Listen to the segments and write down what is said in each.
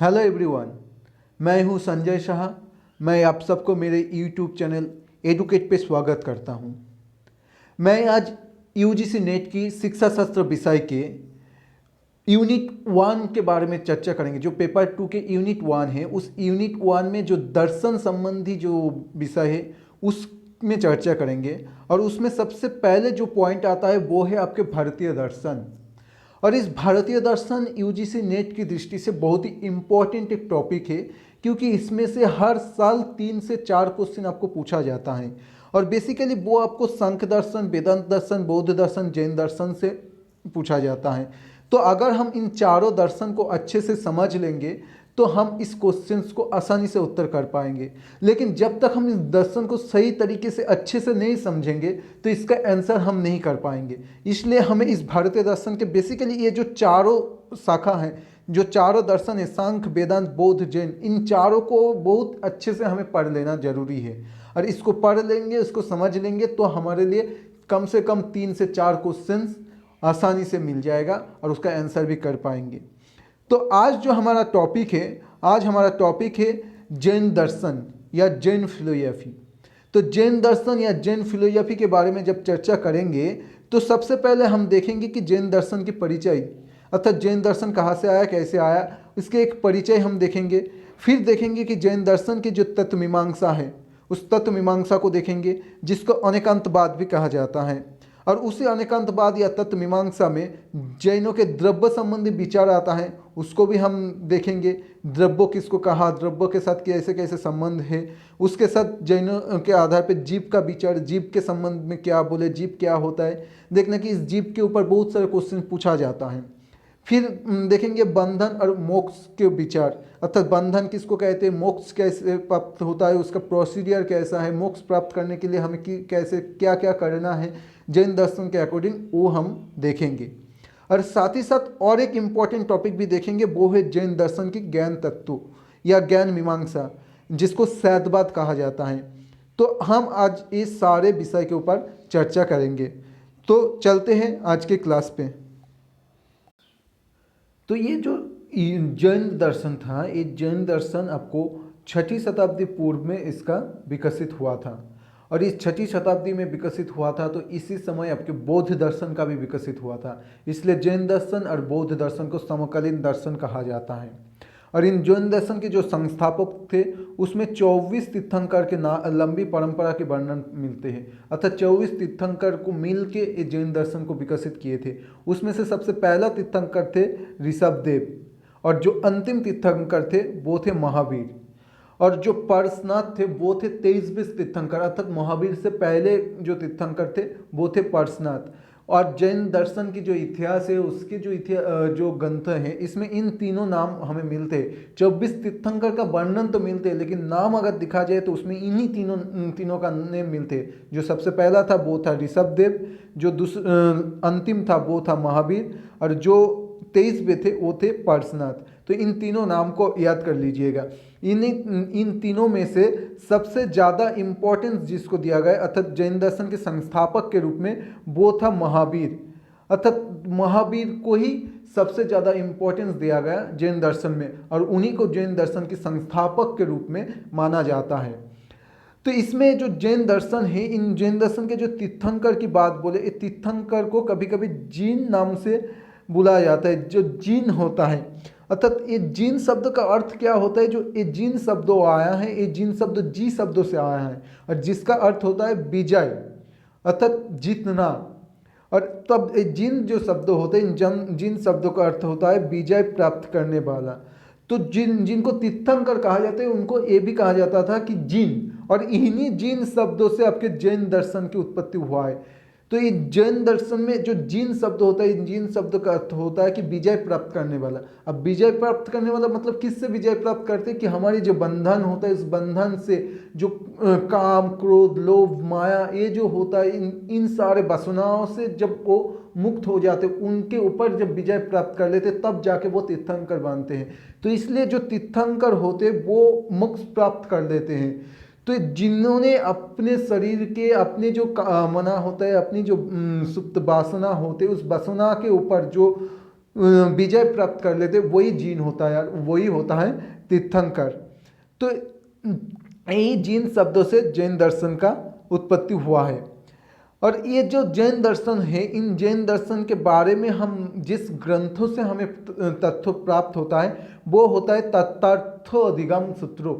Hello everyone. मैं हूं संजय शाह। मैं आप सबको मेरे यूट्यूब चैनल एडुकेट पे स्वागत करता हूं। मैं आज यूजीसी नेट की शिक्षा शास्त्र विषय के यूनिट 1 के बारे में चर्चा करेंगे। जो पेपर 2 के यूनिट 1 है, उस यूनिट 1 में जो दर्शन संबंधी जो विषय है उसमें चर्चा करेंगे। और उसमें सबसे पहले जो पॉइंट आता है वो है आपके भारतीय दर्शन। और इस भारतीय दर्शन यूजीसी नेट की दृष्टि से बहुत ही इम्पोर्टेंट एक टॉपिक है, क्योंकि इसमें से हर साल 3 से 4 क्वेश्चन आपको पूछा जाता है। और बेसिकली वो आपको सांख्य दर्शन, वेदांत दर्शन, बौद्ध दर्शन, जैन दर्शन से पूछा जाता है। तो अगर हम इन चारों दर्शन को अच्छे से समझ लेंगे तो हम इस क्वेश्चंस को आसानी से उत्तर कर पाएंगे। लेकिन जब तक हम इस दर्शन को सही तरीके से अच्छे से नहीं समझेंगे तो इसका आंसर हम नहीं कर पाएंगे। इसलिए हमें इस भारतीय दर्शन के बेसिकली ये जो चारों शाखा हैं, जो चारों दर्शन है, सांख्य, वेदांत, बौद्ध, जैन, इन चारों को बहुत अच्छे से हमें पढ़ लेना जरूरी है। और इसको पढ़ लेंगे, इसको समझ लेंगे तो हमारे लिए कम से कम 3 से 4 क्वेश्चंस आसानी से मिल जाएगा और उसका आंसर भी कर पाएंगे। तो आज जो हमारा टॉपिक है, आज हमारा टॉपिक है जैन दर्शन या जैन फिलोसफी। तो जैन दर्शन या जैन फिलोसफी के बारे में जब चर्चा करेंगे तो सबसे पहले हम देखेंगे कि जैन दर्शन की परिचय, अर्थात जैन दर्शन कहाँ से आया, कैसे आया, इसके एक परिचय हम देखेंगे। फिर देखेंगे कि जैन दर्शन की जो तत्व मीमांसा है, उस तत्व मीमांसा को देखेंगे, जिसको अनेकांतवाद भी कहा जाता है। और उसी अनेकांतवाद या तत्व मीमांसा में जैनों के द्रव्य संबंधी विचार आता है, उसको भी हम देखेंगे। द्रव्य किसको कहा, द्रव्य के साथ कैसे कैसे संबंध है, उसके साथ जैनों के आधार पर जीव का विचार, जीव के संबंध में क्या बोले, जीव क्या होता है, देखना कि इस जीव के ऊपर बहुत सारे क्वेश्चन पूछा जाता है। फिर देखेंगे बंधन और मोक्ष के विचार, अर्थात बंधन किसको कहते हैं, मोक्ष कैसे प्राप्त होता है, उसका प्रोसीडियर कैसा है, मोक्ष प्राप्त करने के लिए हमें कैसे क्या क्या करना है जैन दर्शन के अकॉर्डिंग, वो हम देखेंगे। और साथ ही साथ और एक इम्पॉर्टेंट टॉपिक भी देखेंगे, वो है जैन दर्शन की ज्ञान तत्व या ज्ञान मीमांसा, जिसको शैद्यवाद कहा जाता है। तो हम आज इस सारे विषय के ऊपर चर्चा करेंगे। तो चलते हैं आज के क्लास पे। तो ये जो जैन दर्शन था, ये जैन दर्शन आपको 6ठी शताब्दी पूर्व में इसका विकसित हुआ था। और इस 6ठी शताब्दी में विकसित हुआ था तो इसी समय आपके बौद्ध दर्शन का भी विकसित हुआ था। इसलिए जैन दर्शन और बौद्ध दर्शन को समकालीन दर्शन कहा जाता है। और इन जैन दर्शन के जो संस्थापक थे उसमें 24 तीर्थंकर के लंबी परंपरा के वर्णन मिलते हैं, अर्थात 24 तीर्थंकर को मिल के ये जैन दर्शन को विकसित किए थे। उसमें से सबसे पहला तीर्थंकर थे ऋषभदेव, और जो अंतिम तीर्थंकर थे वो थे महावीर। और जो पार्श्वनाथ थे वो थे 23वें तीर्थंकर, अर्थात महावीर से पहले जो तीर्थंकर थे वो थे पार्श्वनाथ। और जैन दर्शन की जो इतिहास है, उसके जो ग्रंथ हैं, इसमें इन तीनों नाम हमें मिलते हैं। 24 तीर्थंकर का वर्णन तो मिलते हैं, लेकिन नाम अगर दिखा जाए तो उसमें इन्हीं तीनों का नाम मिलते हैं। जो सबसे पहला था वो था ऋषभदेव, जो अंतिम था वो था महावीर, और जो 23वें थे वो थे पार्श्वनाथ। तो इन तीनों नाम को याद कर लीजिएगा। इन तीनों में से सबसे ज़्यादा इम्पोर्टेंस जिसको दिया गया, अर्थात जैन दर्शन के संस्थापक के रूप में, वो था महावीर। अर्थात महावीर को ही सबसे ज़्यादा इम्पोर्टेंस दिया गया जैन दर्शन में, और उन्हीं को जैन दर्शन के संस्थापक के रूप में माना जाता है। तो इसमें जो जैन दर्शन है, इन जैन दर्शन के जो तीर्थंकर की बात बोले, इस तीर्थंकर को कभी कभी जीन नाम से बुलाया जाता है। जो जीन होता है, अर्थात ये जीन शब्द का अर्थ क्या होता है, जो ये जीन शब्दों आया है, ये जीन शब्द जी शब्दों से आया है, और जिसका अर्थ होता है विजय, अर्थात जीतना। और तब ये जिन जो शब्द होते हैं, जिन शब्दों का अर्थ होता है विजय प्राप्त करने वाला। तो जिनको तीर्थंकर कहा जाता है उनको ये भी कहा जाता था कि जिन, और इन्हीं जिन शब्दों से आपके जैन दर्शन की उत्पत्ति हुआ है। तो ये जैन दर्शन में जो जिन शब्द होता है, जिन शब्द का अर्थ होता है कि विजय प्राप्त करने वाला। अब विजय प्राप्त करने वाला मतलब किससे विजय प्राप्त करते हैं, कि हमारी जो बंधन होता है, इस बंधन से जो काम, क्रोध, लोभ, माया, ये जो होता है, इन सारे वासनाओं से जब वो मुक्त हो जाते, उनके ऊपर जब विजय प्राप्त कर लेते, तब जाके वो तीर्थंकर बनते हैं। तो इसलिए जो तीर्थंकर होते वो मोक्ष प्राप्त कर लेते हैं। तो जिन्होंने अपने शरीर के, अपने जो मना होता है, अपनी जो सुप्त वासना होते, उस वासना के ऊपर जो विजय प्राप्त कर लेते, वही जीन होता है यार, वही होता है तीर्थंकर। तो यही जीन शब्दों से जैन दर्शन का उत्पत्ति हुआ है। और ये जो जैन दर्शन है, इन जैन दर्शन के बारे में हम जिस ग्रंथों से हमें तथ्य प्राप्त होता है वो होता है तत्तार्थोधिगम सूत्रों।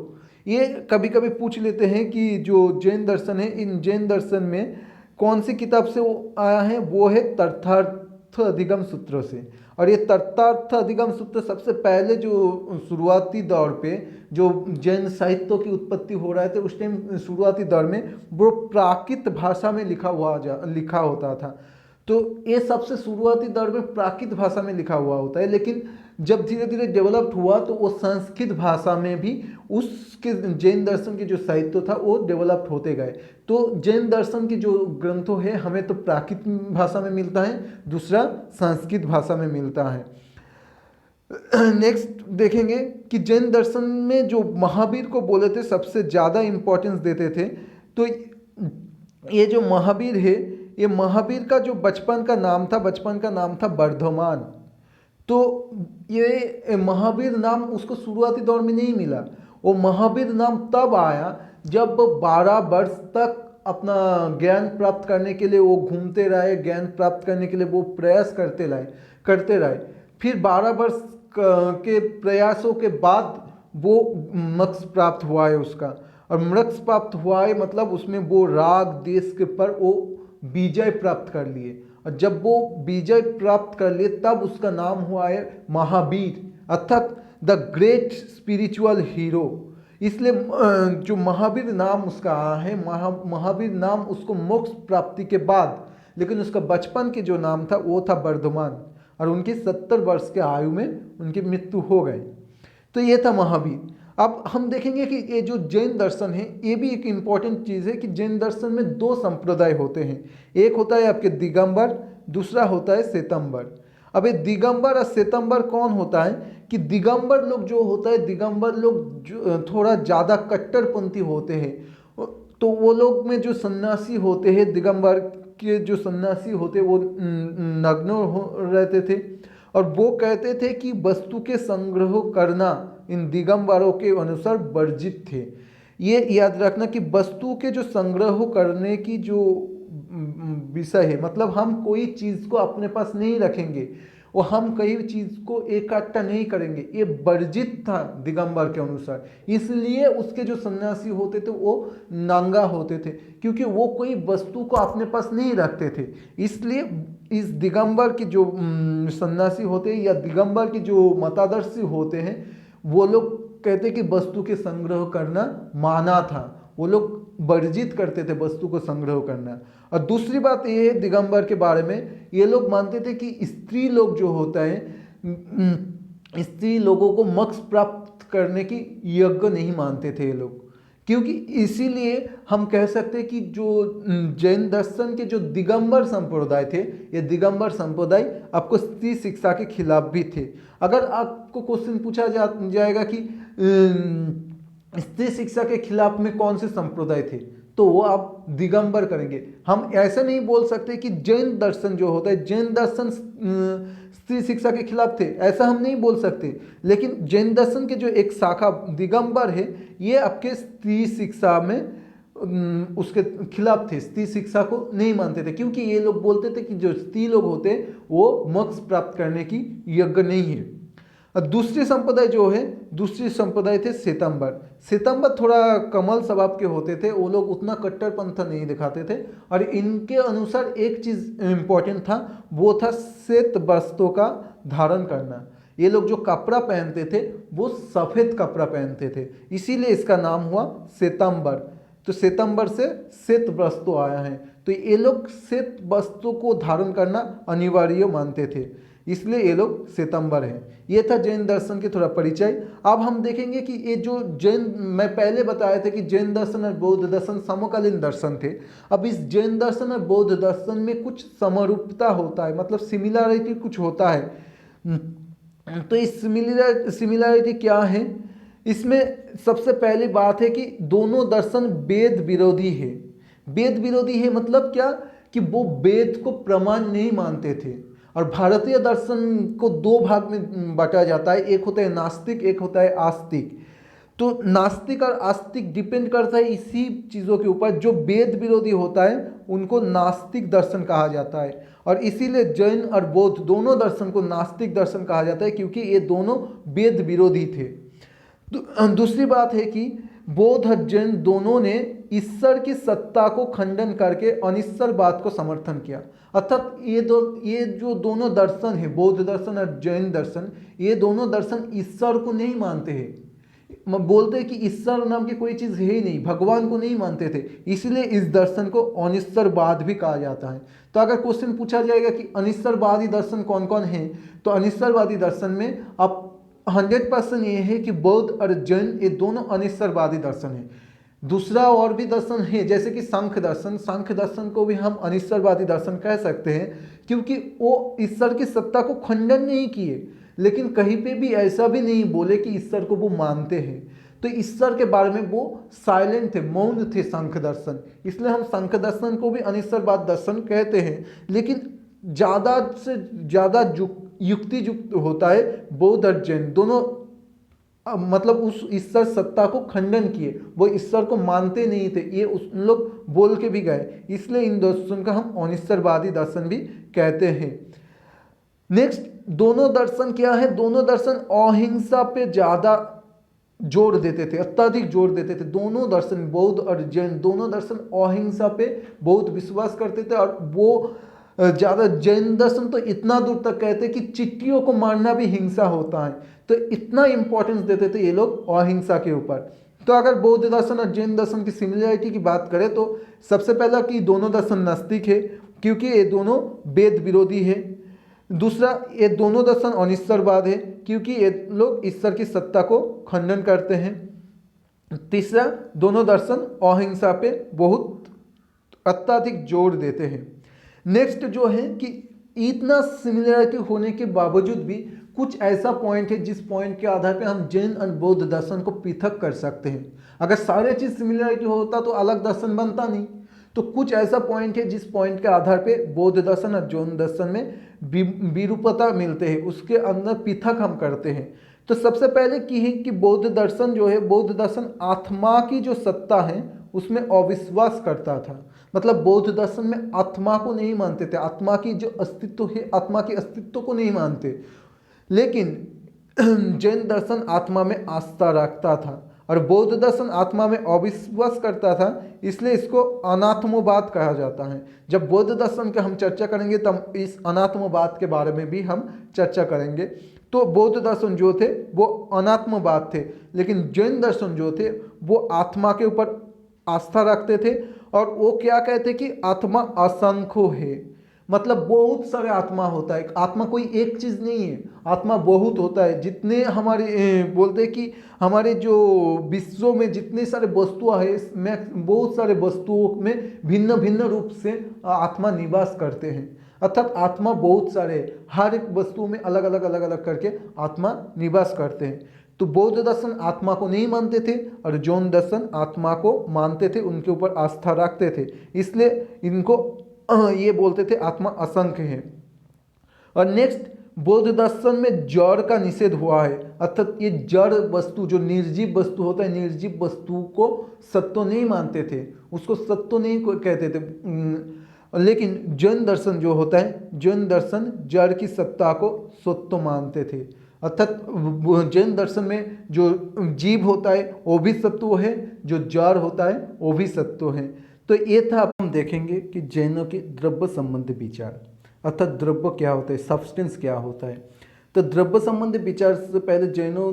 ये कभी कभी पूछ लेते हैं कि जो जैन दर्शन है, इन जैन दर्शन में कौन सी किताब से वो आया है, वो है तथ्यार्थ अधिगम सूत्रों से। और ये तथ्यार्थ अधिगम सूत्र सबसे पहले जो शुरुआती दौर पे जो जैन साहित्य की उत्पत्ति हो रहा था उस टाइम शुरुआती दौर में वो प्राकृत भाषा में लिखा होता था। तो ये सबसे शुरुआती दौर में प्राकृत भाषा में लिखा हुआ होता है, लेकिन जब धीरे धीरे डेवलप्ड हुआ तो वो संस्कृत भाषा में भी उसके जैन दर्शन के जो साहित्य था वो डेवलप्ड होते गए। तो जैन दर्शन के जो ग्रंथों है हमें तो प्राकृत भाषा में मिलता है, दूसरा संस्कृत भाषा में मिलता है। नेक्स्ट देखेंगे कि जैन दर्शन में जो महावीर को बोले थे सबसे ज़्यादा इम्पोर्टेंस देते थे। तो ये जो महावीर है, ये महावीर का जो बचपन का नाम था वर्धमान। तो ये महावीर नाम उसको शुरुआती दौर में नहीं मिला, वो महावीर नाम तब आया जब 12 वर्ष तक अपना ज्ञान प्राप्त करने के लिए वो घूमते रहे, ज्ञान प्राप्त करने के लिए वो प्रयास करते रहे। फिर 12 वर्ष के प्रयासों के बाद वो मोक्ष प्राप्त हुआ है उसका। और मोक्ष प्राप्त हुआ है मतलब उसमें वो राग देश के पर वो विजय प्राप्त कर लिए, और जब वो विजय प्राप्त कर लिए तब उसका नाम हुआ है महावीर, अर्थात द ग्रेट स्पिरिचुअल हीरो। इसलिए जो महावीर नाम उसका है, महावीर नाम उसको मोक्ष प्राप्ति के बाद, लेकिन उसका बचपन के जो नाम था वो था वर्धमान, और उनकी 70 वर्ष के आयु में उनकी मृत्यु हो गई। तो ये था महावीर। अब हम देखेंगे कि ये जो जैन दर्शन है ये भी एक इम्पॉर्टेंट चीज़ है कि जैन दर्शन में 2 संप्रदाय होते हैं, एक होता है आपके दिगंबर, दूसरा होता है श्वेतंबर। अब ये दिगंबर और श्वेतंबर कौन होता है कि दिगंबर लोग जो होता है, दिगंबर लोग थोड़ा ज़्यादा कट्टरपंथी होते हैं। तो वो लोग में जो सन्यासी होते हैं, दिगंबर के जो सन्यासी होते वो नग्न रहते थे, और वो कहते थे कि वस्तु के संग्रह करना इन दिगंबरों के अनुसार वर्जित थे। ये याद रखना कि वस्तु के जो संग्रह करने की जो विषय है, मतलब हम कोई चीज़ को अपने पास नहीं रखेंगे और हम कई चीज़ को इकट्ठा नहीं करेंगे, ये वर्जित था दिगंबर के अनुसार। इसलिए उसके जो सन्यासी होते थे वो नांगा होते थे, क्योंकि वो कोई वस्तु को अपने पास नहीं रखते थे। इसलिए इस दिगंबर के जो सन्यासी होते हैं या दिगंबर के जो मतादर्शी होते हैं, वो लोग कहते कि वस्तु के संग्रह करना माना था, वो लोग वर्जित करते थे वस्तु को संग्रह करना। और दूसरी बात ये है दिगंबर के बारे में, ये लोग मानते थे कि स्त्री लोग जो होता है, स्त्री लोगों को मोक्ष प्राप्त करने की यज्ञ नहीं मानते थे ये लोग, क्योंकि इसीलिए हम कह सकते हैं कि जो जैन दर्शन के जो दिगंबर संप्रदाय थे, ये दिगंबर संप्रदाय आपको स्त्री शिक्षा के खिलाफ भी थे। अगर आपको क्वेश्चन पूछा जाएगा कि स्त्री शिक्षा के खिलाफ में कौन से संप्रदाय थे, तो वो आप दिगंबर करेंगे। हम ऐसा नहीं बोल सकते कि जैन दर्शन जो होता है, जैन दर्शन स्त्री शिक्षा के खिलाफ थे, ऐसा हम नहीं बोल सकते। लेकिन जैन दर्शन के जो एक शाखा दिगंबर है, ये आपके स्त्री शिक्षा में उसके खिलाफ थे, स्त्री शिक्षा को नहीं मानते थे, क्योंकि ये लोग बोलते थे कि जो स्त्री लोग होते वो मोक्ष प्राप्त करने की यज्ञ नहीं है। और दूसरी संप्रदाय जो है, दूसरी संप्रदाय थे श्वेतंबर। श्वेतंबर थोड़ा कमल स्वभाव के होते थे, वो लोग उतना कट्टरपंथ नहीं दिखाते थे, और इनके अनुसार एक चीज़ इम्पोर्टेंट था, वो था श्वेत वस्त्रों का धारण करना। ये लोग जो कपड़ा पहनते थे वो सफ़ेद कपड़ा पहनते थे, इसीलिए इसका नाम हुआ श्वेतंबर। तो श्वेतंबर से श्वेत वस्त्र आया है। तो ये लोग श्वेत वस्त्रों को धारण करना अनिवार्य मानते थे, इसलिए ये लोग श्वेतंबर हैं। ये था जैन दर्शन के थोड़ा परिचय। अब हम देखेंगे कि ये जो जैन, मैं पहले बताया था कि जैन दर्शन और बौद्ध दर्शन समकालीन दर्शन थे। अब इस जैन दर्शन और बौद्ध दर्शन में कुछ समरूपता होता है, मतलब सिमिलरिटी कुछ होता है। तो इस सिमिलरिटी क्या है? इसमें सबसे पहली बात है कि दोनों दर्शन वेद विरोधी है। वेद विरोधी है मतलब क्या कि वो वेद को प्रमाण नहीं मानते थे। और भारतीय दर्शन को दो भाग में बांटा जाता है, एक होता है नास्तिक, एक होता है आस्तिक। तो नास्तिक और आस्तिक डिपेंड करता है इसी चीज़ों के ऊपर। जो वेद विरोधी होता है उनको नास्तिक दर्शन कहा जाता है, और इसीलिए जैन और बौद्ध दोनों दर्शन को नास्तिक दर्शन कहा जाता है, क्योंकि ये दोनों वेद विरोधी थे। दूसरी बात है कि बौद्ध और जैन दोनों ने ईश्वर की सत्ता को खंडन करके अनिश्वरवाद को समर्थन किया। अर्थात ये जो दोनों दर्शन है, बौद्ध दर्शन और जैन दर्शन, ये दोनों दर्शन ईश्वर को नहीं मानते हैं। बोलते हैं कि ईश्वर नाम की कोई चीज़ है ही नहीं, भगवान को नहीं मानते थे, इसलिए इस दर्शन को अनिश्वरवाद भी कहा जाता है। तो अगर क्वेश्चन पूछा जाएगा कि अनिश्वरवादी दर्शन कौन कौन है, तो अनिश्वरवादी दर्शन में अब 100% ये है कि बौद्ध और जैन ये दोनों अनिश्वरवादी दर्शन है। दूसरा और भी दर्शन है, जैसे कि सांख्य दर्शन। सांख्य दर्शन को भी हम अनिश्वरवादी दर्शन कह सकते हैं, क्योंकि वो ईश्वर की सत्ता को खंडन नहीं किए, लेकिन कहीं पे भी ऐसा भी नहीं बोले कि ईश्वर को वो मानते हैं। तो ईश्वर के बारे में वो साइलेंट थे, मौन थे सांख्य दर्शन, इसलिए हम सांख्य दर्शन को भी अनिश्वरवाद दर्शन कहते हैं। लेकिन ज़्यादा से ज़्यादा युक्ति युक्त होता है बौद्ध और जैन दोनों, मतलब उस ईश्वर सत्ता को खंडन किए, वो ईश्वर को मानते नहीं थे, ये उन लोग बोल के भी गए, इसलिए इन दर्शन का हम अनिश्वरवादी दर्शन भी कहते हैं। नेक्स्ट, दोनों दर्शन क्या है? दोनों दर्शन अहिंसा पे ज़्यादा जोर देते थे, अत्यधिक जोर देते थे। दोनों दर्शन, बौद्ध और जैन दोनों दर्शन अहिंसा पे बहुत विश्वास करते थे, और वो ज़्यादा, जैन दर्शन तो इतना दूर तक कहते कि चींटियों को मारना भी हिंसा होता है, तो इतना इंपॉर्टेंस देते थे ये लोग अहिंसा के ऊपर। तो अगर बौद्ध दर्शन और जैन दर्शन की सिमिलरिटी की बात करें तो सबसे पहला कि दोनों दर्शन नास्तिक है, क्योंकि ये दोनों वेद विरोधी है। दूसरा, ये दोनों दर्शन अनिश्वरवाद है, क्योंकि ये लोग ईश्वर की सत्ता को खंडन करते हैं। तीसरा, दोनों दर्शन अहिंसा पे बहुत अत्यधिक जोर देते हैं। नेक्स्ट जो है कि इतना सिमिलरिटी होने के बावजूद भी कुछ ऐसा पॉइंट है जिस पॉइंट के आधार पे हम जैन और बौद्ध दर्शन को पृथक कर सकते हैं। अगर सारे चीज़ सिमिलरिटी होता तो अलग दर्शन बनता नहीं। तो कुछ ऐसा पॉइंट है जिस पॉइंट के आधार पे बौद्ध दर्शन और जैन दर्शन में विरूपता मिलते हैं, उसके अंदर पृथक हम करते हैं। तो सबसे पहले की है कि बौद्ध दर्शन जो है, बौद्ध दर्शन आत्मा की जो सत्ता है उसमें अविश्वास करता था। मतलब बौद्ध दर्शन में आत्मा को नहीं मानते थे, आत्मा की जो अस्तित्व है, आत्मा के अस्तित्व को नहीं मानते। लेकिन जैन दर्शन आत्मा में आस्था रखता था, और बौद्ध दर्शन आत्मा में अविश्वास करता था, इसलिए इसको अनात्मवाद कहा जाता है। जब बौद्ध दर्शन की हम चर्चा करेंगे तब इस अनात्मवाद के बारे में भी हम चर्चा करेंगे। तो बौद्ध दर्शन जो थे वो अनात्मवाद थे, लेकिन जैन दर्शन जो थे वो आत्मा के ऊपर आस्था रखते थे, और वो क्या कहते कि आत्मा असंख्य है। मतलब बहुत सारे आत्मा होता है, आत्मा कोई एक चीज़ नहीं है, आत्मा बहुत होता है। जितने हमारे बोलते हैं कि हमारे जो विश्व में जितने सारे वस्तुएं हैं, इसमें बहुत सारे वस्तुओं में भिन्न भिन्न रूप से आत्मा निवास करते हैं। अर्थात आत्मा बहुत सारे, हर एक वस्तु में अलग अलग करके आत्मा निवास करते हैं। तो बौद्ध दर्शन आत्मा को नहीं मानते थे, और जैन दर्शन आत्मा को मानते थे, उनके ऊपर आस्था रखते थे, इसलिए इनको ये बोलते थे आत्मा असंख्य है। और नेक्स्ट, बौद्ध दर्शन में जड़ का निषेध हुआ है, अर्थात ये जड़ वस्तु जो निर्जीव वस्तु होता है, निर्जीव वस्तु को सत्य नहीं मानते थे, उसको सत्य नहीं कहते थे। लेकिन जैन दर्शन जो होता है, जैन दर्शन जड़ की सत्ता को सत्य मानते थे। अर्थात जैन दर्शन में जो जीव होता है वो भी सत्व है, जो जड़ होता है वो भी सत्व है। तो ये था, हम देखेंगे कि जैनों के द्रव्य संबंधी विचार, अर्थात द्रव्य क्या होता है, सब्सटेंस क्या होता है। तो द्रव्य संबंधी विचार से पहले जैनों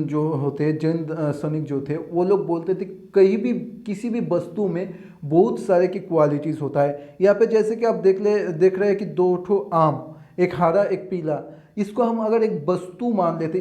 जो होते हैं, जैन दार्शनिक जो थे, वो लोग बोलते थे कहीं भी किसी भी वस्तु में बहुत सारे की क्वालिटीज़ होता है। यहाँ पे जैसे कि आप देख रहे हैं कि दो ठो आम, एक हरा एक पीला, इसको हम अगर एक वस्तु मान लेते,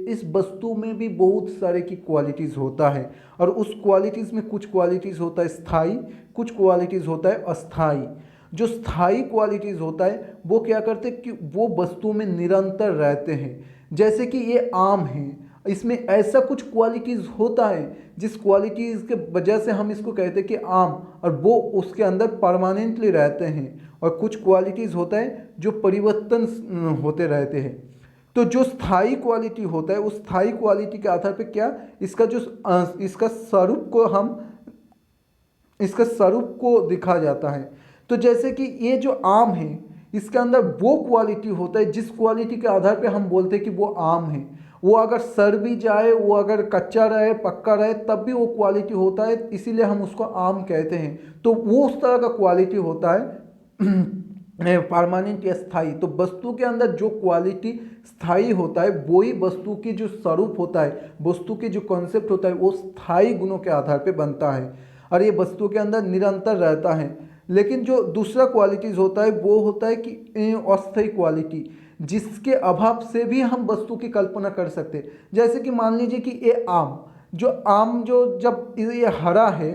इस वस्तु में भी बहुत सारे की क्वालिटीज़ होता है, और उस क्वालिटीज़ में कुछ क्वालिटीज़ होता है स्थायी, कुछ क्वालिटीज़ होता है अस्थाई। जो स्थायी क्वालिटीज़ होता है वो क्या करते हैं कि वो वस्तु में निरंतर रहते हैं। जैसे कि ये आम है, इसमें ऐसा कुछ क्वालिटीज़ होता है जिस क्वालिटीज़ के वजह से हम इसको कहते हैं कि आम, और वो उसके अंदर परमानेंटली रहते हैं, और कुछ क्वालिटीज़ होता है जो परिवर्तन होते रहते हैं। तो जो स्थायी क्वालिटी होता है उस स्थायी क्वालिटी के आधार पे क्या इसका स्वरूप को दिखा जाता है। तो जैसे कि ये जो आम है इसके अंदर वो क्वालिटी होता है जिस क्वालिटी के आधार पे हम बोलते हैं कि वो आम है। वो अगर सड़ भी जाए, वो अगर कच्चा रहे, पक्का रहे, तब भी वो क्वालिटी होता है, इसीलिए हम उसको आम कहते हैं। तो वो उस तरह का क्वालिटी होता है परमानेंट या स्थायी। तो वस्तु के अंदर जो क्वालिटी स्थायी होता है वही वस्तु की जो स्वरूप होता है, वस्तु की जो कॉन्सेप्ट होता है वो स्थायी गुणों के आधार पे बनता है, और ये वस्तु के अंदर निरंतर रहता है। लेकिन जो दूसरा क्वालिटीज़ होता है वो होता है कि अस्थायी क्वालिटी, जिसके अभाव से भी हम वस्तु की कल्पना कर सकते हैं। जैसे कि मान लीजिए कि ये आम जो जब ये हरा है,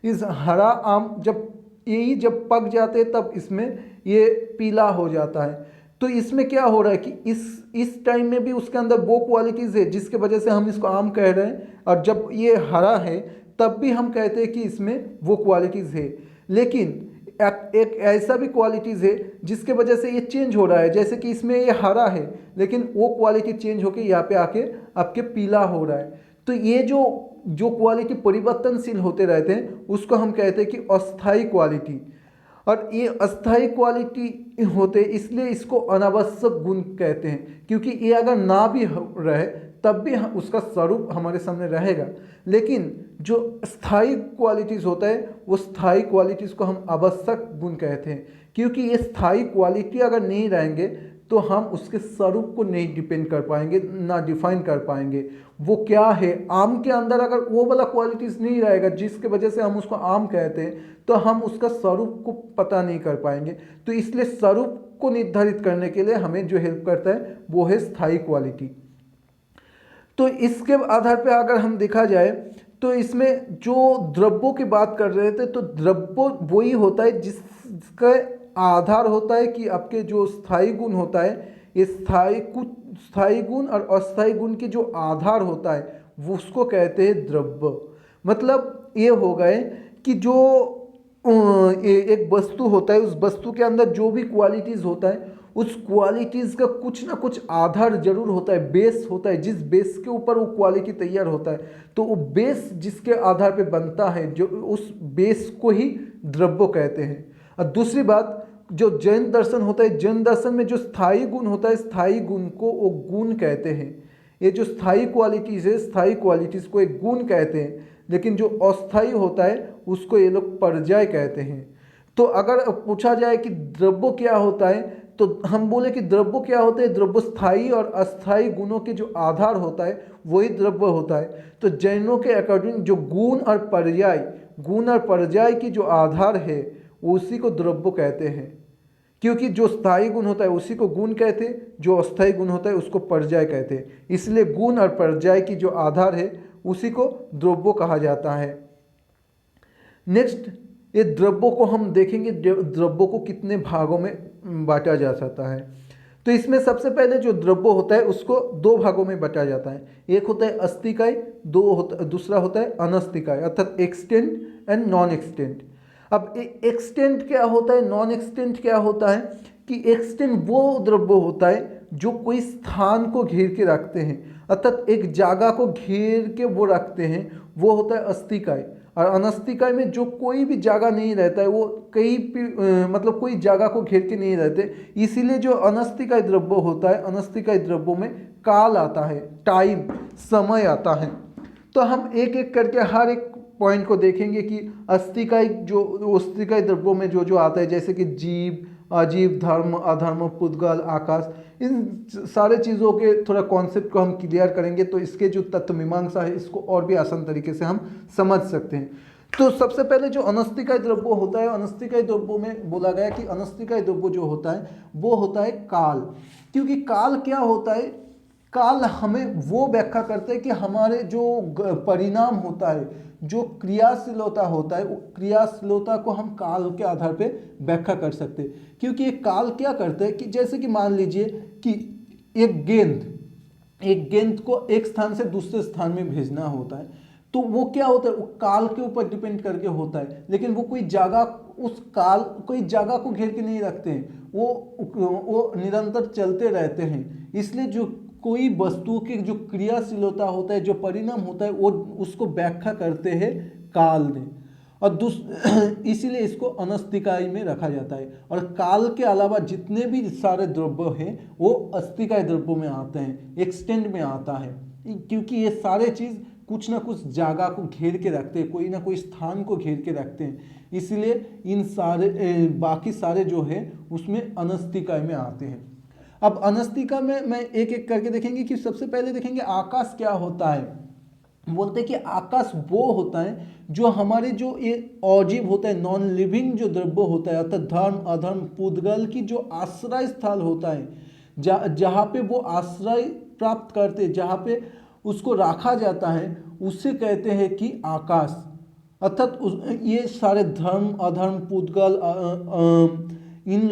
इस हरा आम जब पक जाते हैं तब इसमें ये पीला हो जाता है। तो इसमें क्या हो रहा है कि इस टाइम में भी उसके अंदर वो क्वालिटीज़ है जिसके वजह से हम इसको आम कह रहे हैं, और जब ये हरा है तब भी हम कहते हैं कि इसमें वो क्वालिटीज़ है। लेकिन एक ऐसा भी क्वालिटीज़ है जिसके वजह से ये चेंज हो रहा है, जैसे कि इसमें ये हरा है लेकिन वो क्वालिटी चेंज होके यहाँ पे आके आपके पीला हो रहा है। तो ये जो क्वालिटी परिवर्तनशील होते रहते हैं उसको हम कहते हैं कि अस्थायी क्वालिटी। और ये अस्थायी क्वालिटी होते इसलिए इसको अनावश्यक गुण कहते हैं, क्योंकि ये अगर ना भी रहे तब भी उसका स्वरूप हमारे सामने रहेगा। लेकिन जो स्थायी क्वालिटीज़ होता है वो स्थायी क्वालिटीज़ को हम आवश्यक गुण कहते हैं, क्योंकि ये स्थायी क्वालिटी अगर नहीं रहेंगे तो हम उसके स्वरूप को नहीं डिपेंड कर पाएंगे, ना डिफाइन कर पाएंगे वो क्या है। आम के अंदर अगर वो वाला क्वालिटीज़ नहीं रहेगा जिसके वजह से हम उसको आम कहते हैं तो हम उसका स्वरूप को पता नहीं कर पाएंगे। तो इसलिए स्वरूप को निर्धारित करने के लिए हमें जो हेल्प करता है वो है स्थायी क्वालिटी। तो इसके आधार पे अगर हम देखा जाए तो इसमें जो द्रव्यों की बात कर रहे थे, तो द्रव्य वही होता है जिसका आधार होता है कि आपके जो स्थायी गुण होता है, ये स्थायी गुण और अस्थायी गुण के जो आधार होता है वो उसको कहते हैं द्रव्य। मतलब ये हो गए कि जो एक वस्तु होता है, उस वस्तु के अंदर जो भी क्वालिटीज़ होता है उस क्वालिटीज़ का कुछ ना कुछ आधार जरूर होता है, बेस होता है, जिस बेस के ऊपर वो क्वालिटी तैयार होता है। तो वो बेस जिसके आधार पे बनता है, जो उस बेस को ही द्रव्य कहते हैं। और दूसरी बात, जो जैन दर्शन होता है, जैन दर्शन में जो स्थायी गुण होता है, स्थायी गुण को वो गुण कहते हैं। ये जो स्थायी क्वालिटीज़ है, स्थायी क्वालिटीज़ को एक गुण कहते हैं, लेकिन जो अस्थायी होता है उसको ये लोग पर्याय कहते हैं। तो अगर पूछा जाए कि द्रव्य क्या होता है, तो हम बोले कि द्रव्य क्या होता है, द्रव्य स्थायी और अस्थायी गुणों के जो आधार होता है वही द्रव्य होता है। तो जैनों के अकॉर्डिंग जो गुण और पर्याय की जो आधार है उसी को द्रव्य कहते हैं, क्योंकि जो स्थायी गुण होता है उसी को गुण कहते हैं, जो अस्थायी गुण होता है उसको पर्याय कहते हैं। इसलिए गुण और पर्याय की जो आधार है उसी को द्रव्य कहा जाता है। नेक्स्ट, ये द्रव्यों को हम देखेंगे, द्रव्यों को कितने भागों में बांटा जा सकता है। तो इसमें सबसे पहले जो द्रव्य होता है उसको दो भागों में बांटा जाता है। एक होता है अस्थिकाय, दूसरा होता है अनस्थिकाय, अर्थात एक्सटेंट एंड नॉन एक्सटेंट। अब एक्सटेंट क्या होता है, नॉन एक्सटेंट क्या होता है कि एक्सटेंट वो द्रव्य होता है जो कोई स्थान को घेर के रखते हैं, अर्थात एक जगह को घेर के वो रखते हैं, वो होता है अस्थिकाय। और अनस्थिकाय में जो कोई भी जगह नहीं रहता है, वो कहीं भी मतलब कोई जगह को घेर के नहीं रहते, इसीलिए जो अनस्थिकाय द्रव्य होता है, अनस्थिकाय द्रव्यों में काल आता है, टाइम, समय आता है। तो हम एक एक करके हर एक पॉइंट को देखेंगे कि अस्थिकाय द्रव्यों में जो जो आता है, जैसे कि जीव, अजीव, धर्म, अधर्म, पुद्गल, आकाश, इन सारे चीज़ों के थोड़ा कॉन्सेप्ट को हम क्लियर करेंगे तो इसके जो तत्व मीमांसा है इसको और भी आसान तरीके से हम समझ सकते हैं। तो सबसे पहले जो अनस्थिकाय द्रव्य होता है, अनस्थिकाय द्रव्यों में बोला गया कि अनस्थिकाय द्रव्य जो होता है वो होता है काल। क्योंकि काल क्या होता है, काल हमें वो व्याख्या करते हैं कि हमारे जो परिणाम होता है, जो क्रियाशीलता होता है, वो क्रियाशीलता को हम काल के आधार पे व्याख्या कर सकते हैं। क्योंकि ये काल क्या करते हैं कि जैसे कि मान लीजिए कि एक गेंद एक गेंद को एक स्थान से दूसरे स्थान में भेजना होता है, तो वो क्या होता है, वो काल के ऊपर डिपेंड करके होता है। लेकिन वो कोई जगह, उस काल कोई जगह को घेर के नहीं रखते हैं, वो निरंतर चलते रहते हैं। इसलिए जो कोई वस्तु की जो क्रियाशीलता होता है, जो परिणाम होता है, वो उसको व्याख्या करते हैं काल ने। और इसीलिए इसको अनस्तिकाय में रखा जाता है। और काल के अलावा जितने भी सारे द्रव्य हैं वो अस्तिकाय द्रव्यों में आते हैं, एक्सटेंड में आता है, क्योंकि ये सारे चीज कुछ ना कुछ जगह को घेर के रखते हैं, कोई ना कोई स्थान को घेर के रखते हैं। इसलिए इन सारे बाकी सारे जो है उसमें अनस्तिकाय में आते हैं। अब अनस्तिका में मैं एक एक करके देखेंगे कि सबसे पहले देखेंगे आकाश क्या होता है। बोलते हैं कि आकाश वो होता है जो हमारे जो ये अजीव होता है, नॉन लिविंग जो द्रव्य होता है, अर्थात धर्म अधर्म पुद्गल की जो आश्रय स्थल होता है, जहाँ पे वो आश्रय प्राप्त करते, जहाँ पे उसको रखा जाता है, उसे कहते हैं कि आकाश। अर्थात ये सारे धर्म अधर्म पुद्गल इन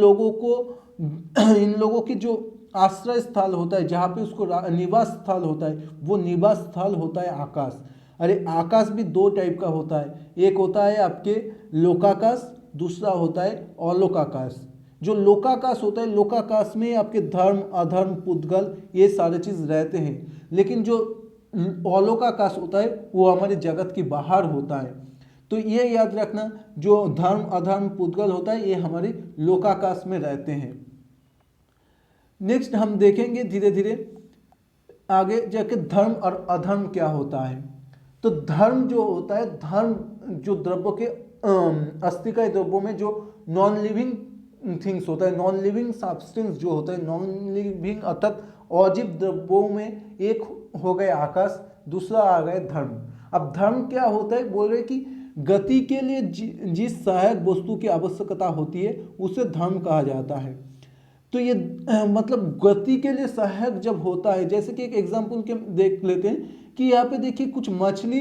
लोगों की जो आश्रय स्थल होता है, जहाँ पे उसको निवास स्थल होता है, वो निवास स्थल होता है आकाश। अरे आकाश भी दो टाइप का होता है, एक होता है आपके लोकाकाश, दूसरा होता है अलोकाकाश। जो लोकाकाश होता है, लोकाकाश में आपके धर्म अधर्म पुद्गल ये सारे चीज रहते हैं। लेकिन जो अलोकाकाश होता है वो हमारे जगत के बाहर होता है। तो ये याद रखना, जो धर्म अधर्म पुद्गल होता है ये हमारे लोकाकाश में रहते हैं। नेक्स्ट हम देखेंगे धीरे धीरे आगे जाके धर्म और अधर्म क्या होता है। तो धर्म जो होता है, धर्म जो द्रव्य के अस्तिकाय द्रव्यों में जो नॉन लिविंग थिंग्स होता है, नॉन लिविंग सब्सटेंस जो होता है, नॉन लिविंग अर्थात अजीव द्रव्यों में एक हो गए आकाश, दूसरा आ गए धर्म। अब धर्म क्या होता है, बोल रहे कि गति के लिए जिस सहायक वस्तु की आवश्यकता होती है उसे धर्म कहा जाता है। तो ये मतलब गति के लिए सहायक जब होता है, जैसे कि एक एग्जांपल के देख लेते हैं कि यहाँ पे देखिए कुछ मछली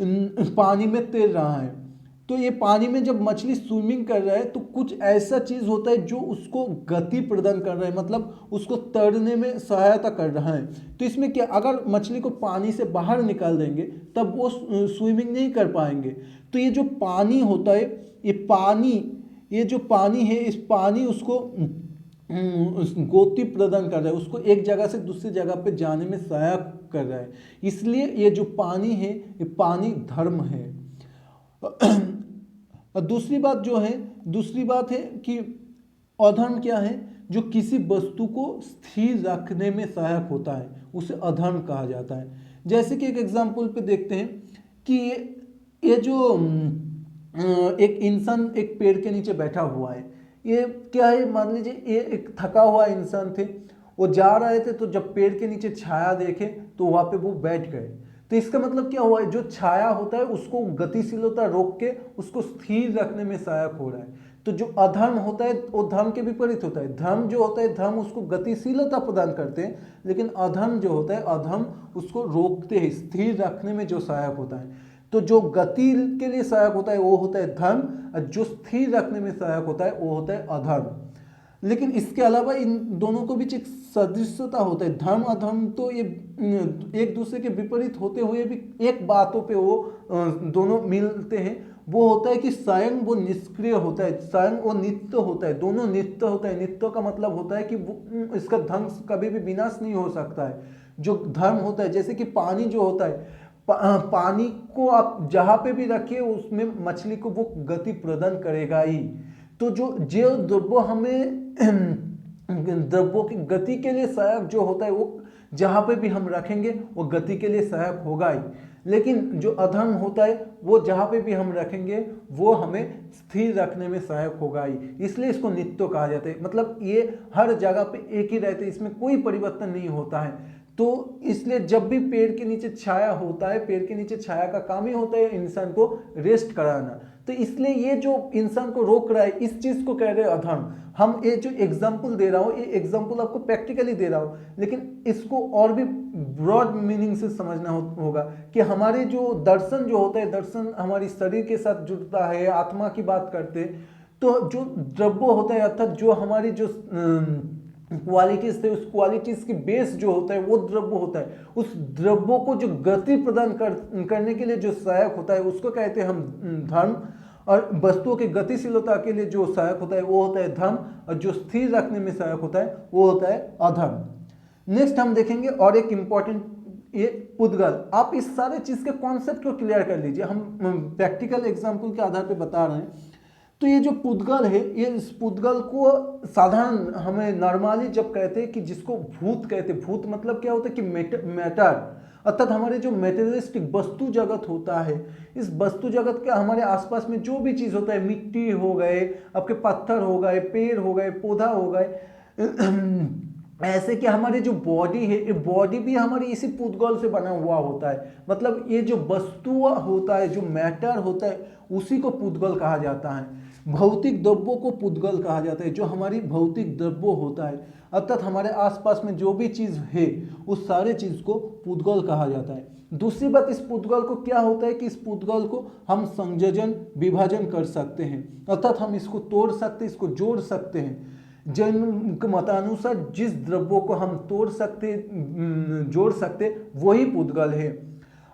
पानी में तैर रहा है। तो ये पानी में जब मछली स्विमिंग कर रहा है तो कुछ ऐसा चीज होता है जो उसको गति प्रदान कर रहा है, मतलब उसको तैरने में सहायता कर रहा है। तो इसमें क्या, अगर मछली को पानी से बाहर निकाल देंगे तब वो स्विमिंग नहीं कर पाएंगे। तो ये जो पानी होता है, ये जो पानी है, इस पानी उसको गति प्रदान कर रहा है, उसको एक जगह से दूसरी जगह पे जाने में सहायक कर रहा है। इसलिए ये जो पानी है ये पानी धर्म है। और दूसरी बात है कि अधर्म क्या है, जो किसी वस्तु को स्थिर रखने में सहायक होता है उसे अधर्म कहा जाता है। जैसे कि एक एग्जांपल पे देखते हैं कि ये जो एक इंसान एक पेड़ के नीचे बैठा हुआ है, ये क्या है, मान लीजिए ये एक थका हुआ इंसान थे, वो जा रहे थे, तो जब पेड़ के नीचे छाया देखे तो वहां पे वो बैठ गए। तो इसका मतलब क्या हुआ है, जो छाया होता है उसको गतिशीलता रोक के उसको स्थिर रखने में सहायक हो रहा है। तो जो अधर्म होता है वो धर्म के विपरीत होता है। धर्म जो होता है, धर्म उसको गतिशीलता प्रदान करते हैं, लेकिन अधर्म जो होता है, अधर्म उसको रोकते हैं, स्थिर रखने में जो सहायक होता है। तो जो गति के लिए सहायक होता है वो होता है धर्म, और जो स्थिर रखने में सहायक होता है वो होता है अधर्म। लेकिन इसके अलावा इन दोनों को बीच एक सदृशता होता है। धर्म अधर्म तो ये एक दूसरे के विपरीत होते हुए भी एक बातों पे वो दोनों मिलते हैं। वो होता है कि स्वयं वो निष्क्रिय होता है, स्वयं वो नित्य होता है, दोनों नित्य होता है। नित्य का मतलब होता है कि इसका ध्वंस कभी भी विनाश नहीं हो सकता है। जो धर्म होता है, जैसे कि पानी जो होता है, पानी को आप जहाँ पे भी रखिए उसमें मछली को वो गति प्रदान करेगा ही। तो जो द्रव्य हमें द्रव्यों की गति के लिए सहायक जो होता है वो जहाँ पे भी हम रखेंगे वो गति के लिए सहायक होगा ही। लेकिन जो अधर्म होता है वो जहाँ पे भी हम रखेंगे वो हमें स्थिर रखने में सहायक होगा ही। इसलिए इसको नित्य कहा जाता है, मतलब ये हर जगह पे एक ही रहते हैं, इसमें कोई परिवर्तन नहीं होता है। तो इसलिए जब भी पेड़ के नीचे छाया होता है, पेड़ के नीचे छाया का काम ही होता है इंसान को रेस्ट कराना। तो इसलिए ये जो इंसान को रोक रहा है इस चीज को कह रहे हैं अधर्म। हम ये जो एग्जांपल दे रहा हूँ, ये एग्जांपल आपको प्रैक्टिकली दे रहा हूँ, लेकिन इसको और भी ब्रॉड मीनिंग से समझना होगा कि हमारे जो दर्शन जो होता है, दर्शन हमारी शरीर के साथ जुड़ता है, आत्मा की बात करते हैं। तो जो द्रव्य होता है अर्थात जो हमारी जो क्वालिटीज थे, उस क्वालिटीज की बेस जो होता है वो द्रव्य होता है। उस द्रव्यों को जो गति प्रदान करने के लिए जो सहायक होता है उसको कहते हैं हम धर्म, और वस्तुओं की गतिशीलता के लिए जो सहायक होता है वो होता है धर्म, और जो स्थिर रखने में सहायक होता है वो होता है अधर्म। नेक्स्ट हम देखेंगे और एक इंपॉर्टेंट, ये पुद्गल। आप इस सारे चीज के कॉन्सेप्ट को क्लियर कर लीजिए, हम प्रैक्टिकल एग्जाम्पल के आधार पर बता रहे हैं। तो ये जो पुद्गल है, ये इस पुद्गल को साधारण हमें नॉर्मली जब कहते हैं कि जिसको भूत कहते हैं, भूत मतलब क्या होता है कि मैटर, अर्थात हमारे जो मेटेरियलिस्टिक वस्तु जगत होता है, इस वस्तु जगत के हमारे आसपास में जो भी चीज होता है, मिट्टी हो गए, आपके पत्थर हो गए, पेड़ हो गए, पौधा हो गए, ऐसे कि हमारी जो बॉडी है, ये बॉडी भी हमारी इसी पुद्गल से बना हुआ होता है। मतलब ये जो वस्तु होता है, जो मैटर होता है, उसी को पुद्गल कहा जाता है। भौतिक द्रव्यों को पुद्गल कहा जाता है, जो हमारी भौतिक द्रव्य होता है, अर्थात हमारे आसपास में जो भी चीज है उस सारे चीज को पुद्गल कहा जाता है। दूसरी बात, इस पुद्गल को क्या होता है कि इस पुद्गल को हम संयोजन विभाजन कर सकते हैं, अर्थात हम इसको तोड़ सकते हैं, इसको जोड़ सकते हैं। जैन के मतानुसार जिस द्रव्यों को हम तोड़ सकते जोड़ सकते वही पुद्गल है।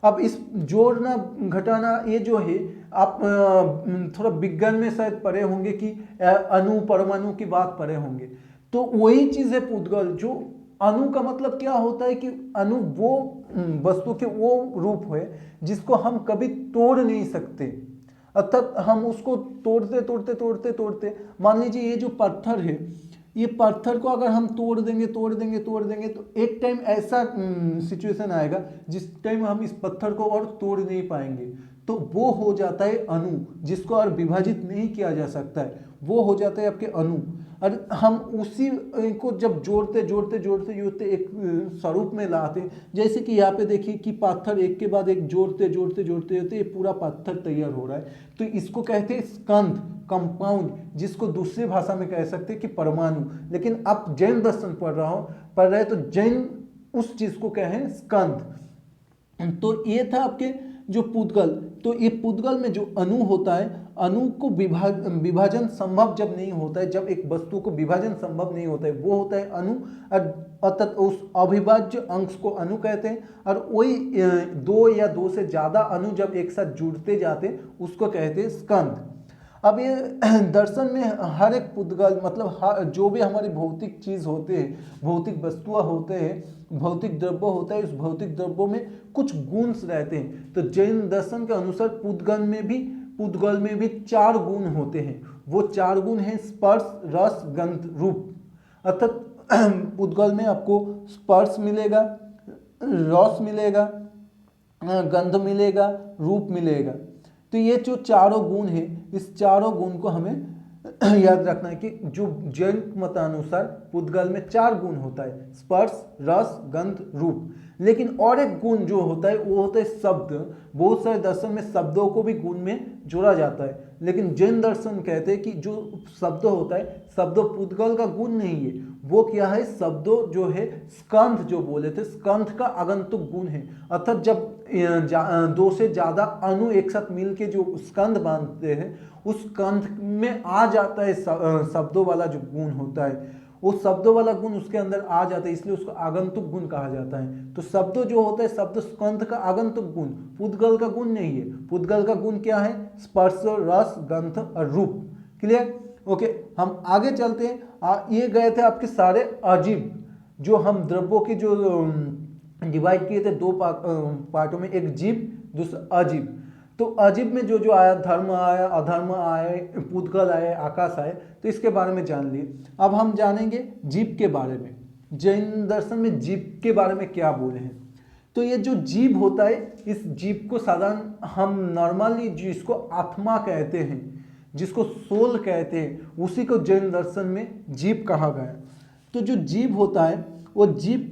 अब इस जोड़ना घटाना ये जो है, आप थोड़ा विज्ञान में शायद पढ़े होंगे कि अणु परमाणु की बात पढ़े होंगे, तो वही चीज है पुद्गल। जो अणु का मतलब क्या होता है कि अणु वो वस्तु के वो रूप है जिसको हम कभी तोड़ नहीं सकते, अर्थात हम उसको तोड़ते तोड़ते तोड़ते तोड़ते, मान लीजिए ये जो पत्थर है, ये पत्थर को अगर हम तोड़ देंगे तोड़ देंगे तोड़ देंगे तो एक टाइम ऐसा सिचुएशन आएगा जिस टाइम हम इस पत्थर को और तोड़ नहीं पाएंगे, तो वो हो जाता है अणु, जिसको और विभाजित नहीं किया जा सकता है, वो हो जाता है आपके अणु। और हम उसी को जब जोड़ते जोड़ते जोड़ते जोड़ते एक स्वरूप में लाते, जैसे कि यहाँ पे देखिए कि पत्थर एक के बाद एक जोड़ते जोड़ते जोड़ते जोड़ते ये पूरा पत्थर तैयार हो रहा है, तो इसको कहते हैं स्कंध, कंपाउंड, जिसको दूसरी भाषा में कह सकते हैं कि परमाणु। लेकिन आप जैन दर्शन पढ़ रहे तो जैन उस चीज को कहें स्कंध। तो ये था आपके जो पुद्गल। तो ये पुद्गल में जो अणु होता है, अणु को विभाजन संभव जब नहीं होता है, जब एक वस्तु को विभाजन संभव नहीं होता है, वो होता है अणु, अर्थात उस अविभाज्य अंश को अणु कहते हैं। और वही दो या दो से ज्यादा अणु जब एक साथ जुड़ते जाते हैं उसको कहते हैं स्कंध। अब ये दर्शन में हर एक पुद्गल मतलब जो भी हमारी भौतिक चीज होते हैं, भौतिक वस्तुएं होते हैं, भौतिक द्रव्य होता है, उस भौतिक द्रव्यों में कुछ गुण रहते हैं। तो जैन दर्शन के अनुसार पुद्गल में भी 4 गुण होते हैं। वो 4 गुण हैं स्पर्श, रस, गंध, रूप। अर्थात पुद्गल में आपको स्पर्श मिलेगा, रस मिलेगा, गंध मिलेगा, रूप मिलेगा। तो ये जो चारों गुण है, इस चारों गुण को हमें याद रखना है कि जो जैन मतानुसार पुद्गल में 4 गुण होता है, स्पर्श, रस, गंध, रूप। लेकिन और एक गुण जो होता है वो होता है शब्द। बहुत सारे दर्शन में शब्दों को भी गुण में जोड़ा जाता है, लेकिन जैन दर्शन कहते हैं कि जो शब्द होता है, शब्द पुद्गल का गुण नहीं है, वो क्या है, शब्दों जो है स्कंध, जो बोले थे स्कंध का आगंतुक गुण है। अर्थात जब 2 से ज्यादा अणु एक साथ मिलके जो स्कंध बांधते हैं, उस स्कंध में आ जाता है शब्दों वाला जो गुण होता है, वो शब्दों वाला गुण उसके अंदर आ जाता है, इसलिए उसको आगंतुक गुण कहा जाता है। तो शब्द जो होता है, शब्द स्कंध का आगंतुक गुण, पुद्गल का गुण नहीं है। पुद्गल का गुण क्या है, स्पर्श, रस, गंध और रूप। क्लियर? ओके, हम आगे चलते हैं। ये गए थे आपके सारे अजीब, जो हम द्रव्यों की जो डिवाइड किए थे 2 पार्टों में, एक जीव दूसरा अजीब। तो अजीब में जो जो आया, धर्म आया, अधर्म आए, पुद्गल आए, आकाश आए, तो इसके बारे में जान लिए। अब हम जानेंगे जीव के बारे में। जैन दर्शन में जीव के बारे में क्या बोले हैं। तो ये जो जीव होता है, इस जीव को साधारण हम नॉर्मली जिसको आत्मा कहते हैं, जिसको सोल कहते हैं, उसी को जैन दर्शन में जीव कहा गया। तो जो जीव होता है, वो जीव